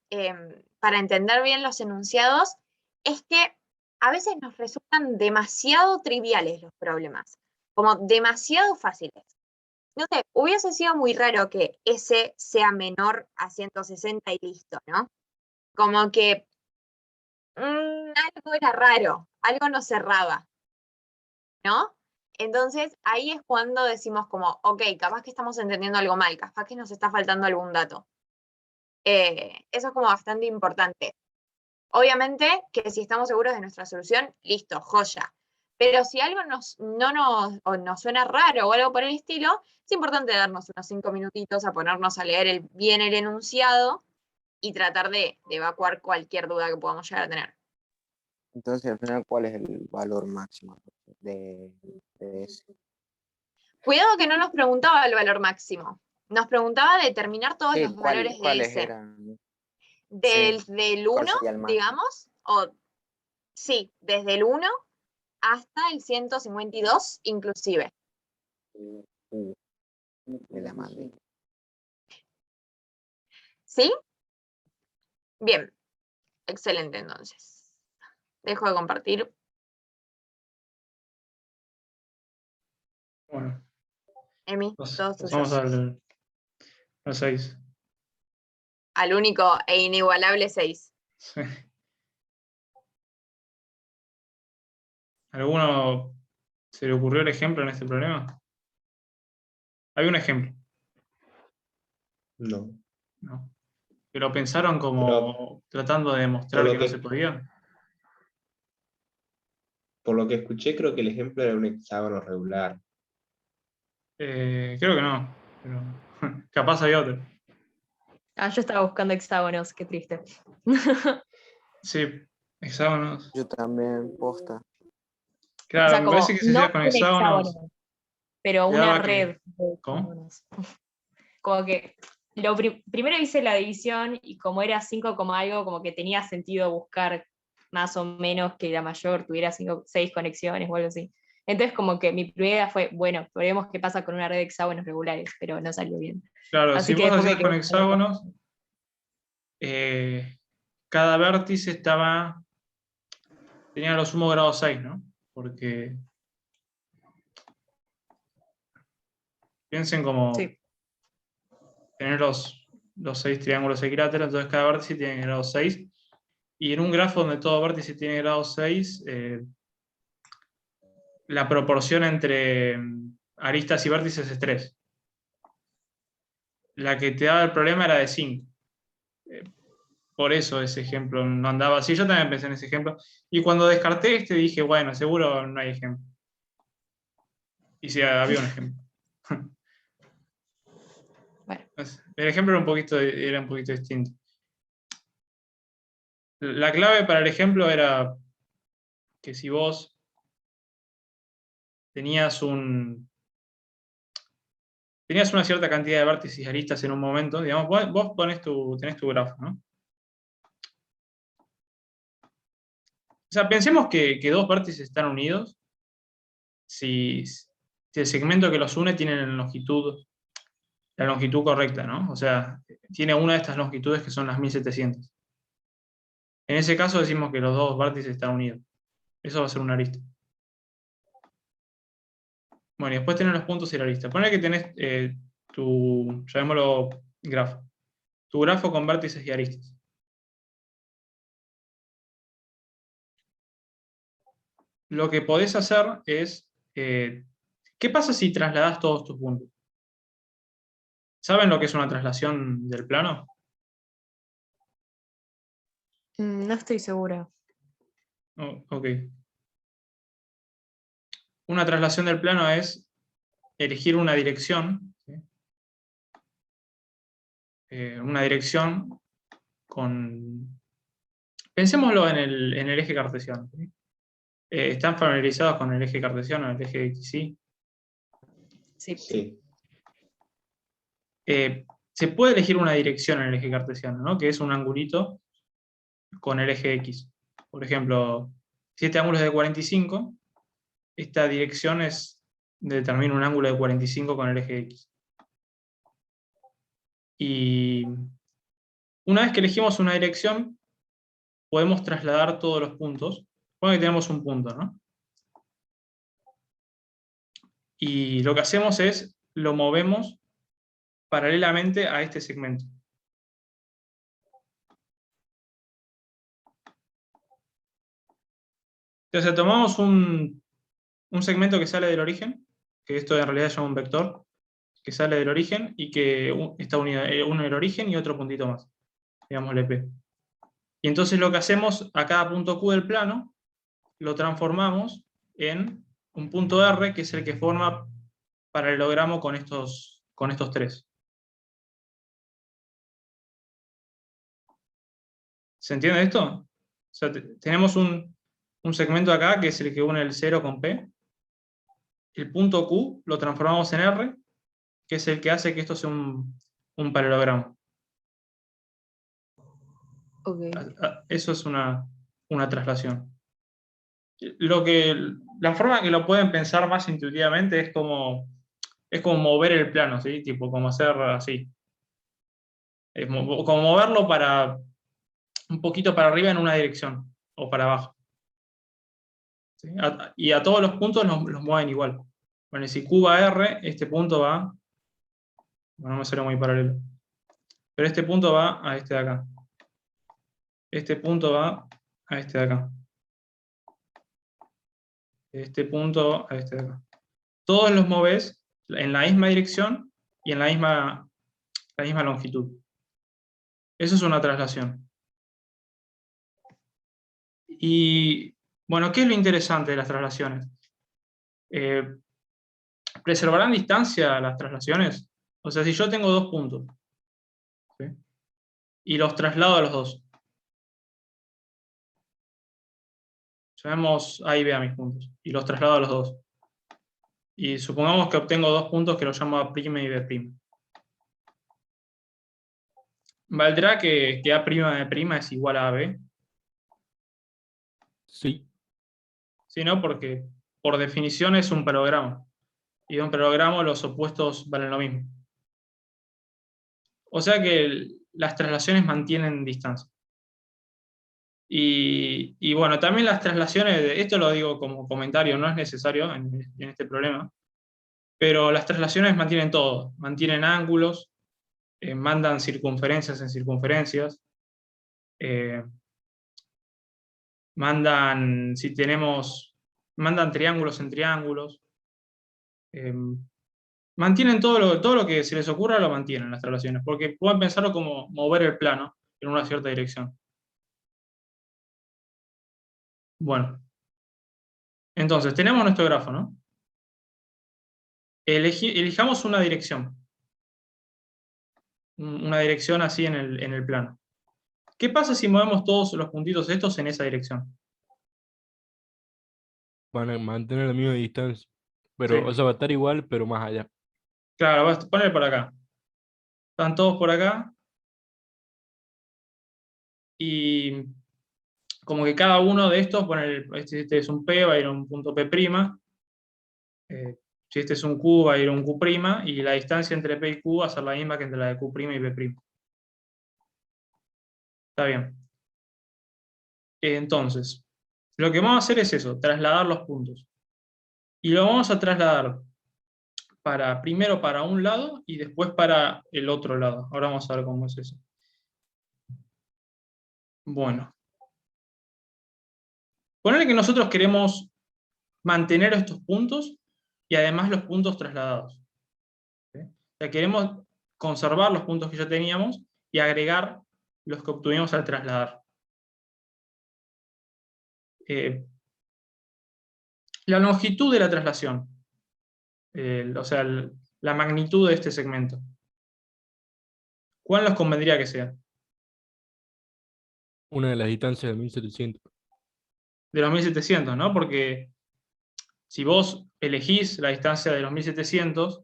para entender bien los enunciados, es que a veces nos resultan demasiado triviales los problemas, como demasiado fáciles. No sé, hubiese sido muy raro que S sea menor a 160 y listo, ¿no? Como que algo era raro, algo no cerraba, ¿no? Entonces ahí es cuando decimos como, ok, capaz que estamos entendiendo algo mal, capaz que nos está faltando algún dato. Eso es como bastante importante. Obviamente que si estamos seguros de nuestra solución, listo, joya. Pero si algo nos suena raro o algo por el estilo, es importante darnos unos 5 minutitos a ponernos a leer bien el enunciado y tratar de evacuar cualquier duda que podamos llegar a tener. Entonces, al final, ¿cuál es el valor máximo de ese? Cuidado que no nos preguntaba el valor máximo. Nos preguntaba determinar todos Sí, los valores de ¿cuáles S. eran? Del ¿Cuál 1, sería el máximo? digamos, sí, desde el 1 hasta el 152 inclusive. Me la mandé. ¿Sí? Bien, excelente entonces. Dejo de compartir. Bueno, Emi, todos pasamos tuyos. al 6. Al único e inigualable 6. Sí. ¿Alguno se le ocurrió el ejemplo en este problema? Hay un ejemplo, No. ¿no? Pero pensaron como tratando de demostrar por lo que no que- se podía. Por lo que escuché, creo que el ejemplo era un hexágono regular. Creo que no, pero capaz hay otro. Ah, yo estaba buscando hexágonos, qué triste. Sí, hexágonos. Yo también, posta. O Claro, sea, me como parece que si no hacías con un hexágonos, hexágono, pero te una daba que. red de ¿Cómo? hexágonos. Como que primero hice la división y como era 5, algo, como que tenía sentido buscar más o menos que la mayor tuviera 6 conexiones o algo así. Entonces como que mi primera idea fue, bueno, probemos qué pasa con una red de hexágonos regulares, pero no salió bien. Claro, Así si que vos después me hacías quedé con hexágonos, cada vértice tenía lo sumo grado 6, ¿no? Porque piensen como Sí. tener los 6 triángulos equiláteros, entonces cada vértice tiene grado 6, y en un grafo donde todo vértice tiene grado 6, la proporción entre aristas y vértices es 3. La que te daba el problema era de 5. Por eso ese ejemplo no andaba así. Yo también pensé en ese ejemplo. Y cuando descarté este dije, bueno, seguro no hay ejemplo. Y sí, había un ejemplo. Bueno. El ejemplo era un poquito distinto. La clave para el ejemplo era que si vos tenías una cierta cantidad de vértices y aristas en un momento, digamos, vos tenés tu grafo, ¿no? O sea, pensemos que dos vértices están unidos si el segmento que los une tiene la longitud correcta, ¿no? O sea, tiene una de estas longitudes que son las 1700. En ese caso decimos que los dos vértices están unidos. Eso va a ser una arista. Bueno, y después tenés los puntos y la arista. Ponle que tenés llamémoslo grafo. Tu grafo con vértices y aristas. Lo que podés hacer es, ¿qué pasa si trasladás todos tus puntos? ¿Saben lo que es una traslación del plano? No estoy segura. Oh, ok. Una traslación del plano es elegir una dirección, ¿sí? Una dirección con... Pensémoslo en el eje cartesiano, ¿sí? ¿Están familiarizados con el eje cartesiano, el eje XY? Sí. Sí. Se puede elegir una dirección en el eje cartesiano, ¿no? Que es un angulito con el eje X. Por ejemplo, si este ángulo es de 45, esta dirección determina un ángulo de 45 con el eje X. Y una vez que elegimos una dirección, podemos trasladar todos los puntos. Bueno, que tenemos un punto, ¿no? Y lo que hacemos es, lo movemos paralelamente a este segmento. Entonces tomamos un segmento que sale del origen, que esto en realidad se llama un vector, que sale del origen y que está unido, uno en el origen y otro puntito más, digámosle P. Y entonces lo que hacemos a cada punto Q del plano, lo transformamos en un punto R, que es el que forma paralelogramo con estos 3. ¿Se entiende esto? O sea, tenemos un segmento acá, que es el que une el 0 con P. El punto Q lo transformamos en R, que es el que hace que esto sea un paralelogramo. Ok. Eso es una traslación. La forma que lo pueden pensar más intuitivamente es como mover el plano, ¿sí? Tipo, como hacer así. Es como moverlo un poquito para arriba en una dirección, o para abajo. ¿Sí? Y a todos los puntos los mueven igual. Bueno, si Q va a R, este punto va, bueno, no me sale muy paralelo, pero este punto va a este de acá. Este punto va a este de acá. Este punto a este de acá. Todos los moves en la misma dirección y en la misma longitud. Eso es una traslación. Y, bueno, ¿qué es lo interesante de las traslaciones? ¿Preservarán distancia las traslaciones? O sea, si yo tengo dos puntos, ¿sí? Y los traslado a los dos. Llamemos A y B a mis puntos, y los traslado a los dos. Y supongamos que obtengo dos puntos que los llamo A' y B'. ¿Valdrá que A' de prima es igual a AB? Sí. Sí, ¿no? Porque por definición es un paralelogramo. Y en un paralelogramo los opuestos valen lo mismo. O sea que las traslaciones mantienen distancia. Y bueno, también las traslaciones, esto lo digo como comentario, no es necesario en este problema, pero las traslaciones mantienen todo, mantienen ángulos, mandan circunferencias en circunferencias, mandan triángulos en triángulos, mantienen todo lo que se les ocurra, lo mantienen las traslaciones, porque pueden pensarlo como mover el plano en una cierta dirección. Bueno, entonces tenemos nuestro grafo, ¿no? Elijamos una dirección así en el plano. ¿Qué pasa si movemos todos los puntitos estos en esa dirección? Van a mantener la misma distancia. Pero, o Sí. sea, va a estar igual, pero más allá. Claro, vas a poner por acá. Están todos por acá. Y como que cada uno de estos, este es un P, va a ir a un punto P'. Si este es un Q, va a ir a un Q'. Y la distancia entre P y Q va a ser la misma que entre la de Q' y P'. Está bien. Entonces, lo que vamos a hacer es eso, trasladar los puntos. Y lo vamos a trasladar primero para un lado y después para el otro lado. Ahora vamos a ver cómo es eso. Bueno. Ponele que nosotros queremos mantener estos puntos y además los puntos trasladados. ¿Sí? O sea, queremos conservar los puntos que ya teníamos y agregar los que obtuvimos al trasladar. La longitud de la traslación, o sea, la magnitud de este segmento. ¿Cuál nos convendría que sea? Una de las distancias de 1700. De los 1700, ¿no? Porque si vos elegís la distancia de los 1700,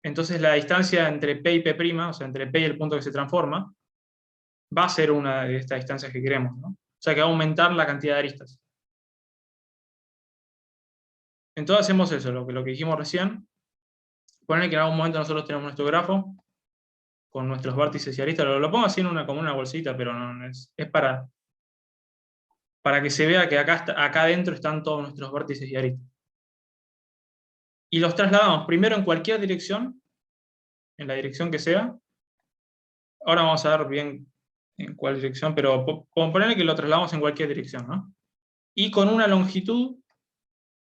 entonces la distancia entre P y P', o sea, entre P y el punto que se transforma, va a ser una de estas distancias que queremos, ¿no? O sea, que va a aumentar la cantidad de aristas. Entonces hacemos eso, lo que dijimos recién. Poner que en algún momento nosotros tenemos nuestro grafo con nuestros vértices y aristas. Lo pongo así como una bolsita, pero no es para que se vea que acá adentro están todos nuestros vértices y aristas. Y los trasladamos primero en cualquier dirección, en la dirección que sea. Ahora vamos a ver bien en cuál dirección, pero ponerle que lo trasladamos en cualquier dirección, ¿no? Y con una longitud,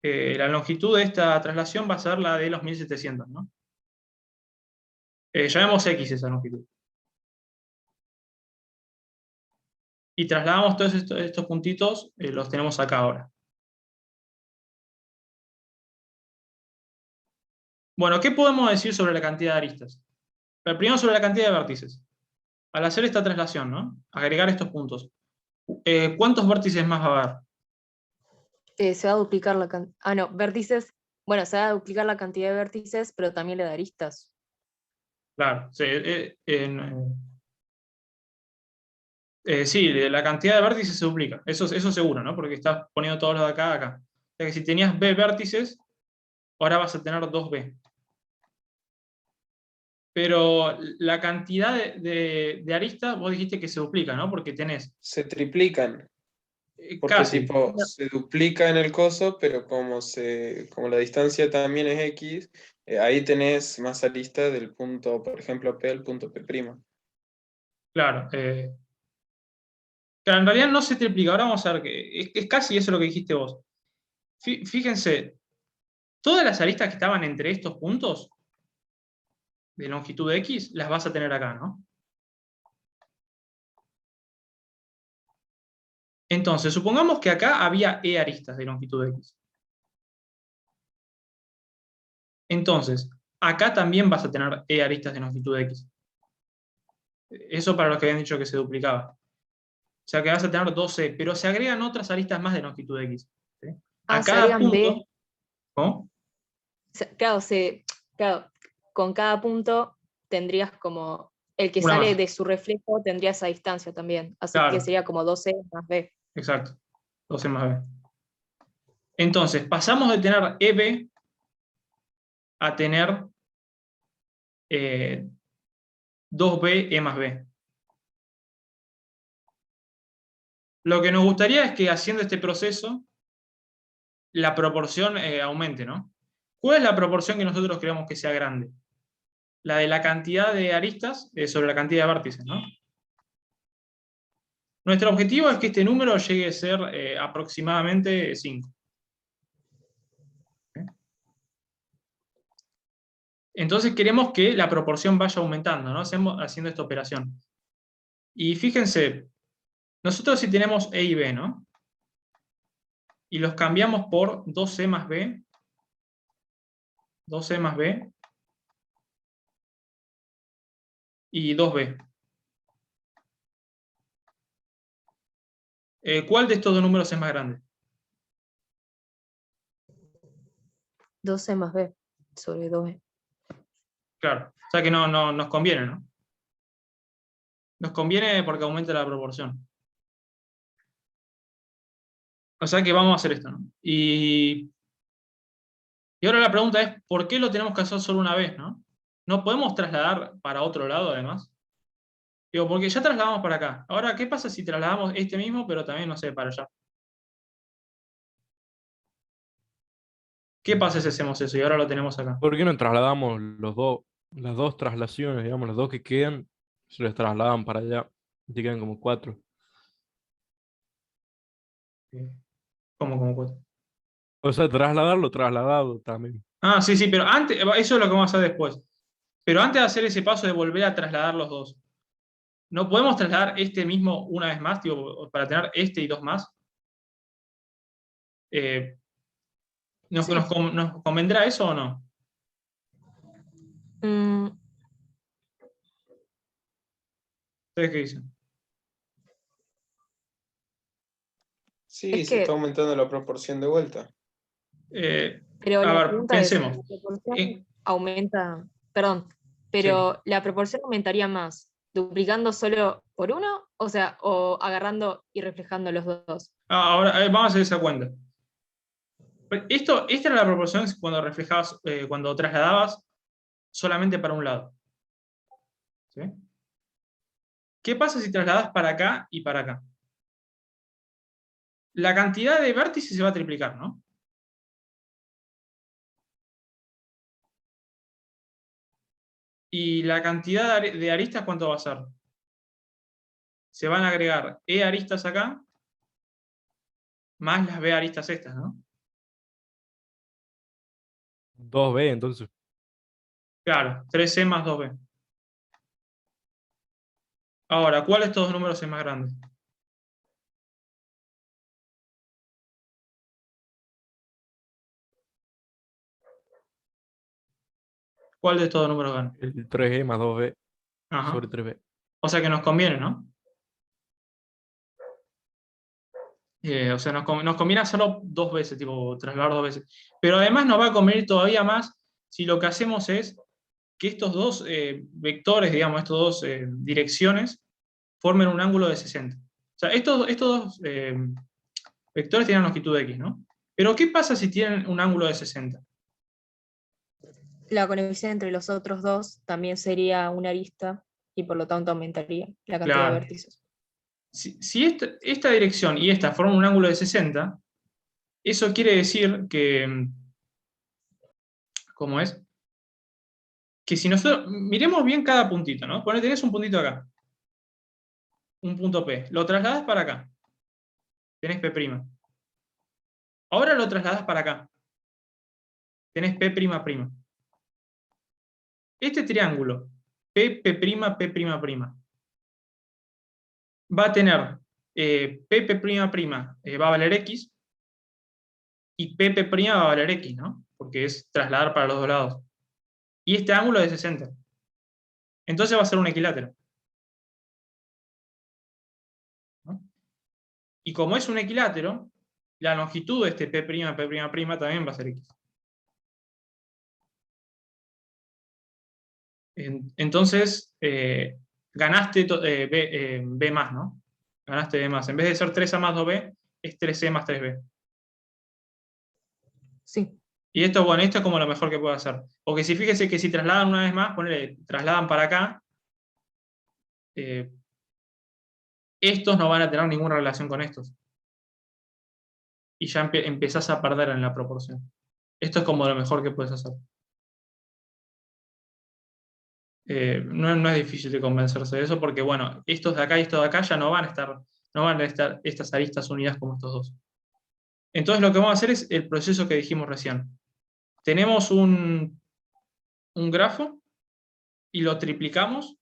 la longitud de esta traslación va a ser la de los 1700, ¿no? Llamemos X esa longitud. Y trasladamos todos estos puntitos, los tenemos acá ahora. Bueno, ¿qué podemos decir sobre la cantidad de aristas? Pero primero sobre la cantidad de vértices. Al hacer esta traslación, ¿no? Agregar estos puntos. ¿Cuántos vértices más va a haber? Se va a duplicar la cantidad. Ah, no, vértices. Bueno, se va a duplicar la cantidad de vértices, pero también le da aristas. Claro. Sí, sí, la cantidad de vértices se duplica. Eso seguro, ¿no? Porque estás poniendo todos los de acá a acá. O sea que si tenías B vértices, ahora vas a tener 2B. Pero la cantidad de aristas, vos dijiste que se duplica, ¿no? Porque tenés Se triplican. Porque casi. tipo, No. se duplica en el coso, pero como la distancia también es X, ahí tenés más aristas del punto, por ejemplo, P al punto P'. Claro. Claro, en realidad no se triplica. Ahora vamos a ver que es casi eso lo que dijiste vos. Fíjense, todas las aristas que estaban entre estos puntos de longitud X, las vas a tener acá, ¿no? Entonces, supongamos que acá había E aristas de longitud X. Entonces, acá también vas a tener E aristas de longitud X. Eso para los que habían dicho que se duplicaba. O sea que vas a tener 2E, pero se agregan otras aristas más de longitud X. ¿Sí? A Se cada agregan B. punto... ¿Cómo? Claro, claro, con cada punto tendrías como el que Una sale más. de su reflejo tendría esa distancia también. Así Claro. que sería como 12 más B. Exacto. 2E más B. Entonces, pasamos de tener EB a tener 2B, E más B. Lo que nos gustaría es que haciendo este proceso, la proporción aumente, ¿no? ¿Cuál es la proporción que nosotros queremos que sea grande? La de la cantidad de aristas sobre la cantidad de vértices, ¿no? Nuestro objetivo es que este número llegue a ser aproximadamente 5. Entonces queremos que la proporción vaya aumentando, ¿no? Haciendo esta operación. Y fíjense, nosotros si tenemos E y B, ¿no? Y los cambiamos por 2C más B, 2C más B y 2B. ¿Cuál de estos dos números es más grande? 12 más B sobre 2B. Claro, o sea que no nos conviene, ¿no? Nos conviene porque aumenta la proporción. O sea que vamos a hacer esto, ¿no? Y ahora la pregunta es, ¿por qué lo tenemos que hacer solo una vez, no? ¿No podemos trasladar para otro lado, además? Digo, porque ya trasladamos para acá. Ahora, ¿qué pasa si trasladamos este mismo, pero también, no sé, para allá? ¿Qué pasa si hacemos eso y ahora lo tenemos acá? ¿Por qué no trasladamos las dos traslaciones, digamos, los dos que quedan, se los trasladan para allá? Y te quedan como 4. ¿Cómo cuatro? O sea, trasladarlo trasladado también. Ah, sí, sí, pero antes, eso es lo que vamos a hacer después. Pero antes de hacer ese paso de volver a trasladar los dos, ¿no podemos trasladar este mismo una vez más, tipo, para tener este y dos más? ¿Nos convendrá eso o no? Mm, ¿Ustedes qué dicen? Sí, Es se que- está aumentando la proporción de vuelta. pero A la ver, pregunta es, pensemos. ¿la proporción Eh, aumenta? Perdón, pero ¿la proporción aumentaría más duplicando solo por uno? O sea, o agarrando y reflejando los dos. Ahora, vamos a hacer esa cuenta. Esta era la proporción cuando reflejabas, cuando trasladabas solamente para un lado. ¿Sí? ¿Qué pasa si trasladas para acá y para acá? La cantidad de vértices se va a triplicar, ¿no? ¿Y la cantidad de aristas cuánto va a ser? Se van a agregar E aristas acá, más las B aristas estas, ¿no? 2B, entonces. Claro, 3C más 2B. Ahora, ¿cuál de estos dos números es más grande? ¿Cuál de estos dos números gana? El 3E más 2B Ajá. sobre 3B. O sea que nos conviene, ¿no? O sea, nos conviene hacerlo dos veces, tipo, trasladar dos veces. Pero además nos va a convenir todavía más si lo que hacemos es que estos dos vectores, digamos, estos dos direcciones, formen un ángulo de 60. O sea, estos dos vectores tienen longitud X, ¿no? Pero ¿qué pasa si tienen un ángulo de 60? La conexión entre los otros dos también sería una arista y por lo tanto aumentaría la cantidad Claro. de vértices. Si esta dirección y esta forman un ángulo de 60, eso quiere decir que, ¿cómo es? Que si nosotros, miremos bien cada puntito, ¿no? Tenés un puntito acá, un punto P, lo trasladás para acá, tenés P'. Ahora lo trasladás para acá, tenés P''. Este triángulo, P', P', va a tener P', va a valer X, y P', va a valer X, ¿no? Porque es trasladar para los dos lados. Y este ángulo es de 60. Entonces va a ser un equilátero, ¿no? Y como es un equilátero, la longitud de este P', también va a ser X. Entonces, ganaste B más, ¿no? Ganaste B más. En vez de ser 3A más 2B, es 3C más 3B. Sí. Y esto, bueno, esto es como lo mejor que puedo hacer. Porque si fíjese que si trasladan una vez más, trasladan para acá, estos no van a tener ninguna relación con estos. Y ya empezás a perder en la proporción. Esto es como lo mejor que puedes hacer. No es difícil de convencerse de eso, porque bueno, estos de acá y estos de acá ya no van a estar estas aristas unidas como estos dos. Entonces lo que vamos a hacer es el proceso que dijimos recién. Tenemos un grafo y lo triplicamos,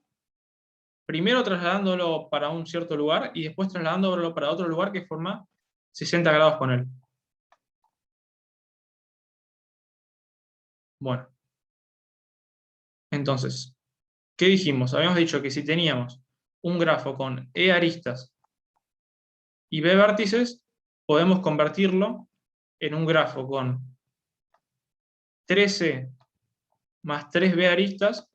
primero trasladándolo para un cierto lugar y después trasladándolo para otro lugar que forma 60 grados con él. Bueno. Entonces, ¿qué dijimos? Habíamos dicho que si teníamos un grafo con E aristas y B vértices, podemos convertirlo en un grafo con 13 más 3B aristas,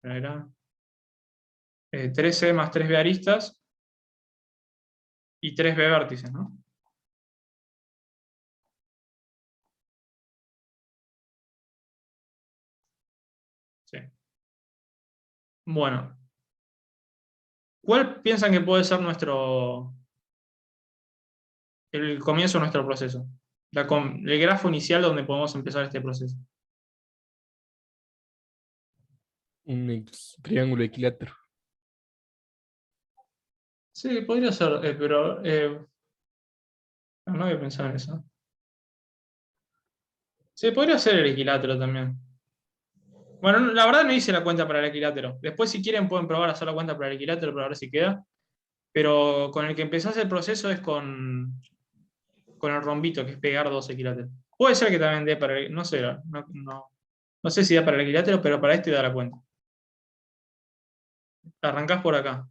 era 13 más 3B aristas y 3B vértices, ¿no? Sí. Bueno, ¿cuál piensan que puede ser el comienzo de nuestro proceso? El grafo inicial donde podemos empezar este proceso. Un triángulo equilátero. Sí, podría ser, pero no había pensado en eso. Sí, podría ser el equilátero también. Bueno, la verdad no hice la cuenta para el equilátero. Después, si quieren, pueden probar a hacer la cuenta para el equilátero para ver si queda. Pero con el que empezás el proceso es con el rombito, que es pegar dos equiláteros. Puede ser que también dé para el... No sé, no sé si da para el equilátero, pero para este da la cuenta. Arrancás por acá.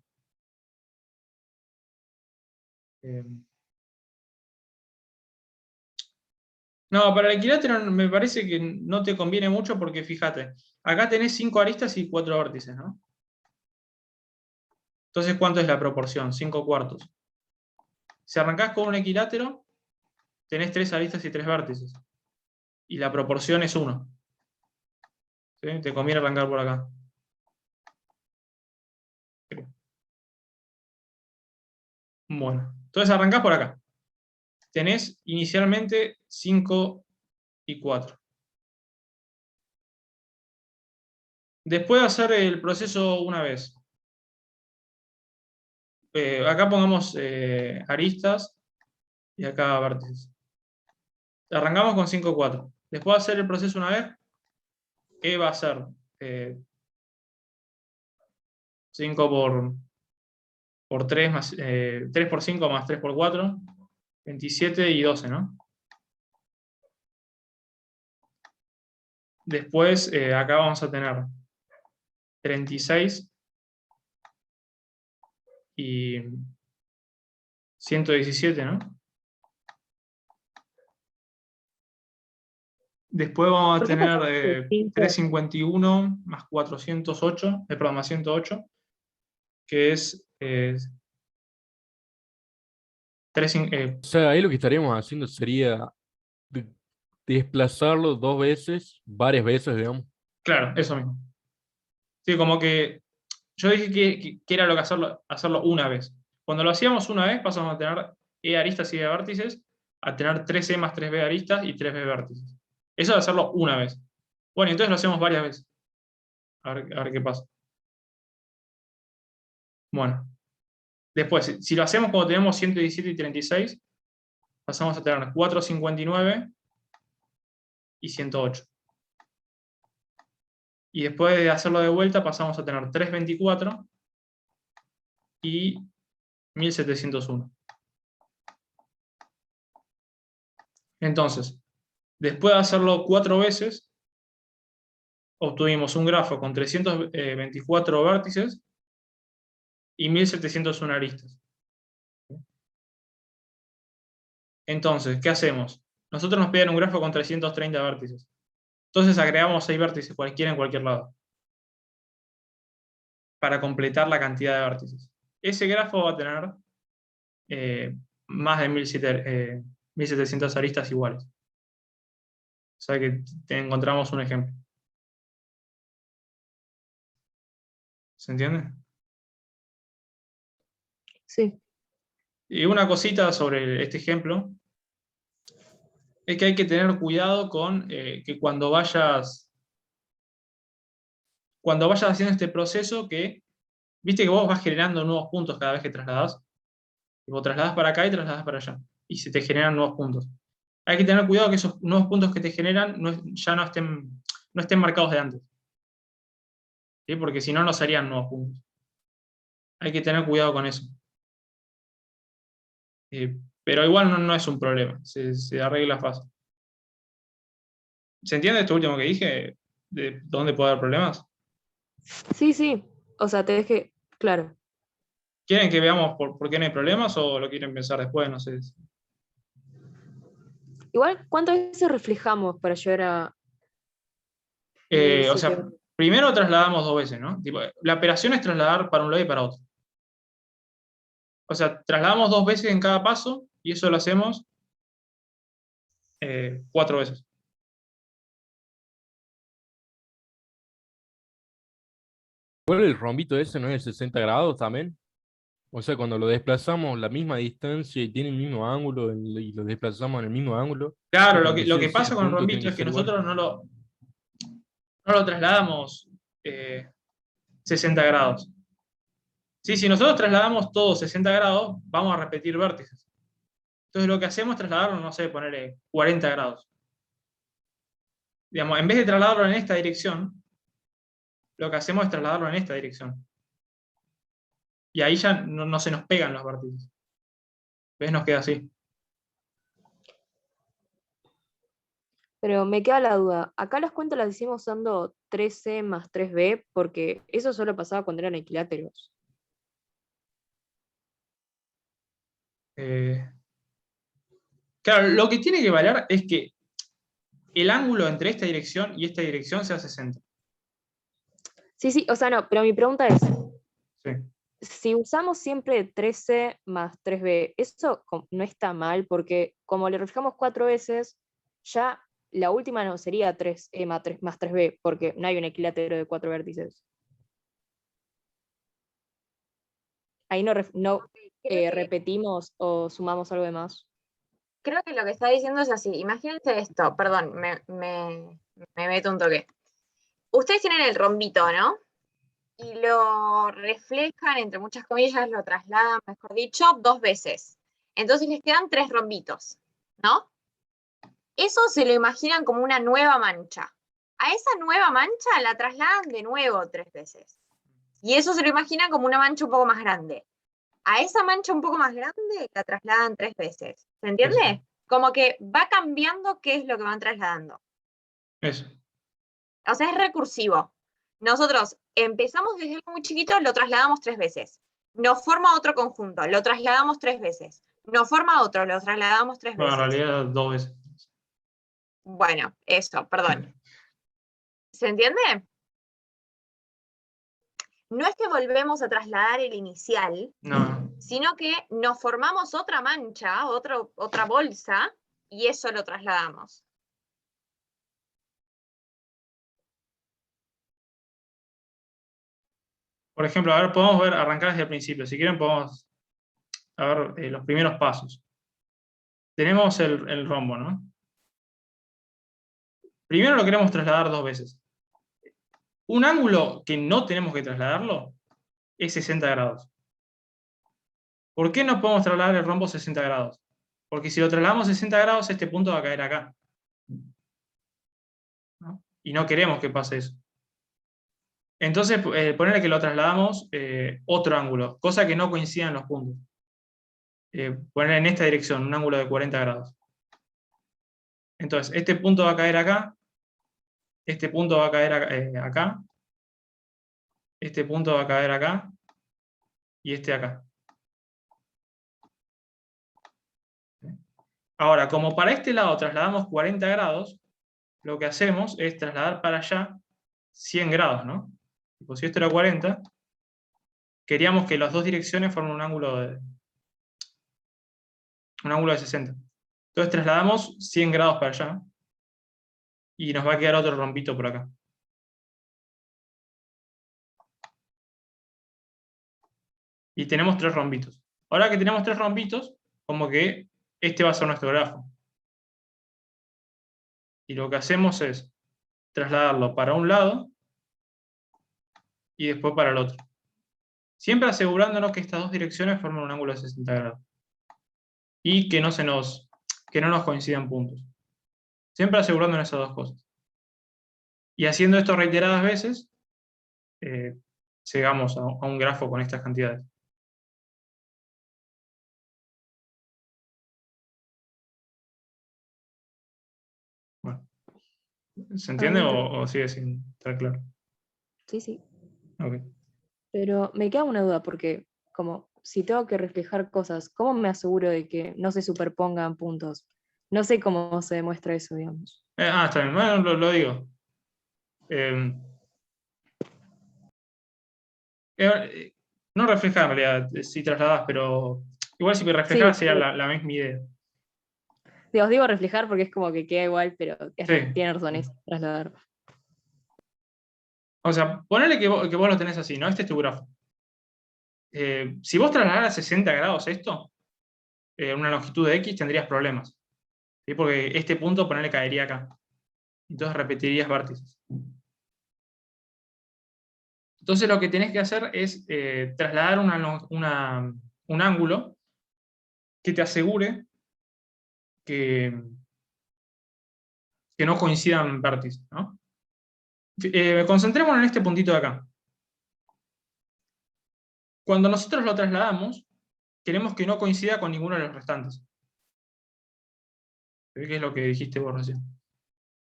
No, para el equilátero me parece que no te conviene mucho porque fíjate, acá tenés 5 aristas y 4 vértices, ¿no? Entonces, ¿cuánto es la proporción? 5 cuartos. Si arrancás con un equilátero, tenés 3 aristas y 3 vértices. Y la proporción es 1. ¿Sí? Te conviene arrancar por acá. Bueno, entonces arrancás por acá. Tenés inicialmente 5 y 4. Después de hacer el proceso una vez, acá pongamos aristas y acá vértices. Arrancamos con 5 y 4. Después de hacer el proceso una vez, E va a ser 5 por 3, más, 3 por 5 más 3 por 4, 27 y 12, ¿no? Después, acá vamos a tener 36 y 117, ¿no? Después vamos a ¿Por qué tener pasamos de 5? 351 más 408, perdón, más 108, que es 3, O sea, ahí lo que estaríamos haciendo sería de- desplazarlo 2 veces, varias veces, digamos. claro, eso mismo. Sí, como que yo dije que era lo que hacerlo una vez. Cuando lo hacíamos una vez, pasamos a tener E aristas y E vértices, a tener 3E más 3B aristas y 3B vértices. Eso de hacerlo una vez. Bueno, entonces lo hacemos varias veces. A ver qué pasa. Bueno, después, si lo hacemos cuando tenemos 117 y 36, pasamos a tener 459 y 108. Y después de hacerlo de vuelta, pasamos a tener 324 y 1701. Entonces, después de hacerlo 4 veces, obtuvimos un grafo con 324 vértices y 1701 aristas. Entonces, ¿qué hacemos? Nosotros nos piden un grafo con 330 vértices. Entonces agregamos 6 vértices cualquiera en cualquier lado, para completar la cantidad de vértices. Ese grafo va a tener más de 1700 aristas iguales. O sea que encontramos un ejemplo. ¿Se entiende? Sí. Y una cosita sobre este ejemplo es que hay que tener cuidado con que cuando vayas haciendo este proceso, que viste que vos vas generando nuevos puntos cada vez que trasladás. Vos trasladás para acá y trasladás para allá. Y se te generan nuevos puntos. Hay que tener cuidado que esos nuevos puntos que te generan ya no estén marcados de antes. ¿Sí? Porque si no, no serían nuevos puntos. Hay que tener cuidado con eso. Pero igual no es un problema. Se arregla fácil. ¿Se entiende esto último que dije? ¿De dónde puede haber problemas? Sí, sí. O sea, te dejé claro. ¿Quieren que veamos por qué no hay problemas o lo quieren pensar después? No sé. Igual, ¿cuántas veces reflejamos para llegar a O sea, 1007? primero trasladamos 2 veces, ¿no? Tipo, la operación es trasladar para un lado y para otro. O sea, trasladamos 2 veces en cada paso y eso lo hacemos 4 veces. Igual el rombito ese no es de 60 grados también. O sea, cuando lo desplazamos la misma distancia y tiene el mismo ángulo y lo desplazamos en el mismo ángulo, Claro, es lo como que, que lo sí o que sí pasa el con el punto tiene rombito que es que ser igual. nosotros no lo trasladamos 60 grados. Sí, si nosotros trasladamos todo 60 grados, vamos a repetir vértices. Entonces lo que hacemos es trasladarlo, no sé, ponerle 40 grados. Digamos, en vez de trasladarlo en esta dirección, lo que hacemos es trasladarlo en esta dirección. Y ahí ya no se nos pegan los vértices. ¿Ves? Nos queda así. Pero me queda la duda. Acá las cuentas las hicimos usando 3C más 3B porque eso solo pasaba cuando eran equiláteros. Eh, claro, lo que tiene que valer es que el ángulo entre esta dirección y esta dirección sea 60. Sí, sí, o sea, no, pero mi pregunta es, Sí. si usamos siempre 13 más 3B, eso no está mal porque como le reflejamos 4 veces, ya la última no sería 3E más 3B porque no hay un equilátero de 4 vértices. Ahí no Creo que, repetimos o sumamos algo de más. creo que lo que está diciendo es así. Imagínense esto, perdón, me meto un toque. Ustedes tienen el rombito, ¿no? Y lo reflejan, entre muchas comillas, lo trasladan, mejor dicho, 2 veces. Entonces les quedan 3 rombitos, ¿no? Eso se lo imaginan como una nueva mancha. A esa nueva mancha la trasladan de nuevo 3 veces. Y eso se lo imaginan como una mancha un poco más grande. A esa mancha un poco más grande la trasladan 3 veces. ¿Se entiende? Eso. Como que va cambiando qué es lo que van trasladando. Eso. O sea, es recursivo. Nosotros empezamos desde algo muy chiquito, lo trasladamos 3 veces. Nos forma otro conjunto, lo trasladamos 3 veces. Nos forma otro, lo trasladamos 3 Bueno, en veces. realidad 2 veces. Bueno, eso, perdón. ¿Se entiende? No es que volvemos a trasladar el inicial, No. sino que nos formamos otra mancha, otra bolsa, y eso lo trasladamos. Por ejemplo, a ver, podemos arrancar desde el principio. Si quieren, podemos ver los primeros pasos. Tenemos el rombo, ¿no? Primero lo queremos trasladar 2 veces. Un ángulo que no tenemos que trasladarlo es 60 grados. ¿Por qué no podemos trasladar el rombo 60 grados? Porque si lo trasladamos 60 grados, este punto va a caer acá, ¿no? Y no queremos que pase eso. Entonces, ponerle que lo trasladamos otro ángulo, cosa que no coincidan los puntos. Poner en esta dirección, un ángulo de 40 grados. Entonces, este punto va a caer acá, este punto va a caer acá, este punto va a caer acá, y este acá. Ahora, como para este lado trasladamos 40 grados, lo que hacemos es trasladar para allá 100 grados, ¿no? Si esto era 40, queríamos que las dos direcciones formen un ángulo de 60. Entonces trasladamos 100 grados para allá, y nos va a quedar otro rompito por acá. Y tenemos 3 rombitos. Ahora que tenemos 3 rombitos, como que este va a ser nuestro grafo. Y lo que hacemos es trasladarlo para un lado y después para el otro. Siempre asegurándonos que estas dos direcciones forman un ángulo de 60 grados. Y que no nos coincidan puntos. Siempre asegurándonos esas dos cosas. Y haciendo esto reiteradas veces, llegamos a un grafo con estas cantidades. Bueno. ¿Se entiende o sigue sin estar claro? Sí, sí. Ok. Pero me queda una duda, porque como si tengo que reflejar cosas, ¿cómo me aseguro de que no se superpongan puntos? No sé cómo se demuestra eso, digamos. Está bien. Bueno, lo digo. No reflejar en realidad, si trasladas, pero igual si reflejar Sí, sería pero- la misma idea. Os digo reflejar porque es como que queda igual, pero Sí. tiene razón, es trasladar. O sea, ponele que vos lo tenés así, ¿no? Este es tu grafo. Si vos trasladaras 60 grados esto, una longitud de X, tendrías problemas. ¿Sí? Porque este punto, ponele, caería acá. Entonces repetirías vértices. Entonces lo que tenés que hacer es trasladar un ángulo que te asegure que no coincidan vértices, ¿no? Concentrémonos en este puntito de acá. Cuando nosotros lo trasladamos, queremos que no coincida con ninguno de los restantes. ¿Qué es lo que dijiste vos recién?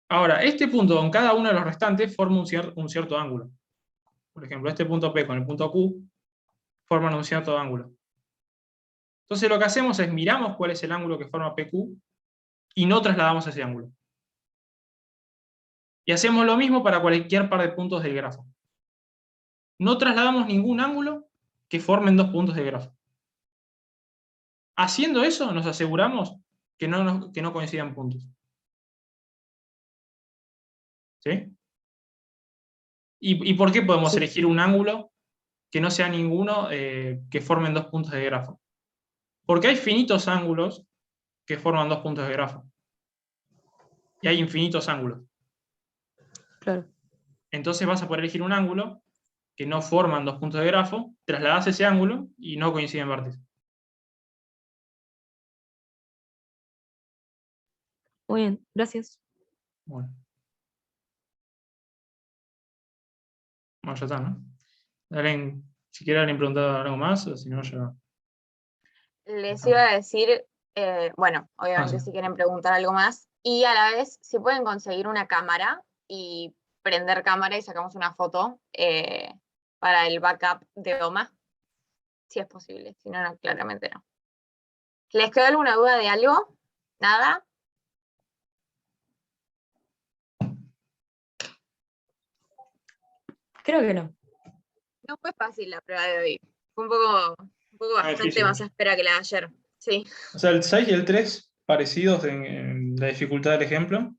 Ahora, este punto con cada uno de los restantes forma un cierto ángulo. Por ejemplo, este punto P con el punto Q forman un cierto ángulo. Entonces lo que hacemos es miramos cuál es el ángulo que forma PQ y no trasladamos ese ángulo. Y hacemos lo mismo para cualquier par de puntos del grafo. No trasladamos ningún ángulo que formen 2 puntos del grafo. Haciendo eso, nos aseguramos que no coincidan puntos. ¿Sí? ¿Y por qué podemos elegir un ángulo que no sea ninguno que formen 2 puntos de grafo? Porque hay finitos ángulos que forman 2 puntos de grafo. Y hay infinitos ángulos. Claro. Entonces vas a poder elegir un ángulo que no forman 2 puntos de grafo, trasladás ese ángulo y no coinciden vértices. Muy bien, gracias. Bueno, ya está, ¿no? Si quiere alguien preguntar algo más, o si no, ya. Les iba a decir, bueno, obviamente sí. si quieren preguntar algo más, y a la vez si pueden conseguir una cámara y prender cámara y sacamos una foto para el backup de OMA, si es posible, si no, claramente no. ¿Les quedó alguna duda de algo? ¿Nada? Creo que no. No fue fácil la prueba de hoy. Fue un poco bastante difícil. más áspera que la de ayer. Sí. O sea, el 6 y el 3 parecidos en la dificultad del ejemplo.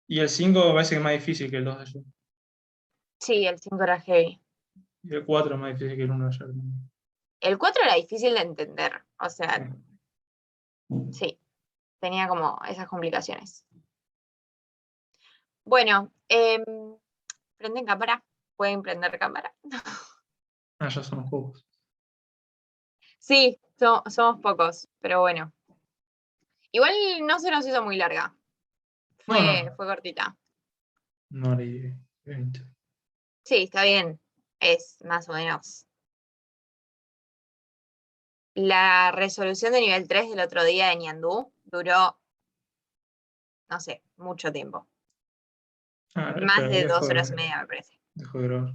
Y el 5 parece que es más difícil que el 2 de ayer. Sí, el 5 era heavy. Y el 4 es más difícil que el 1 de ayer. El 4 era difícil de entender. O sea, Sí. sí. Tenía como esas complicaciones. Bueno, prenden cámara. ¿Pueden prender cámara? Ah, ya son los pocos. Sí, somos pocos, pero bueno. Igual no se nos hizo muy larga. Fue cortita. No haré 20. Sí, está bien. Es más o menos. La resolución de nivel 3 del otro día de Ñandú duró, no sé, mucho tiempo. Ah, Más de dejo 2 horas y media, me parece. Dejo de grabar.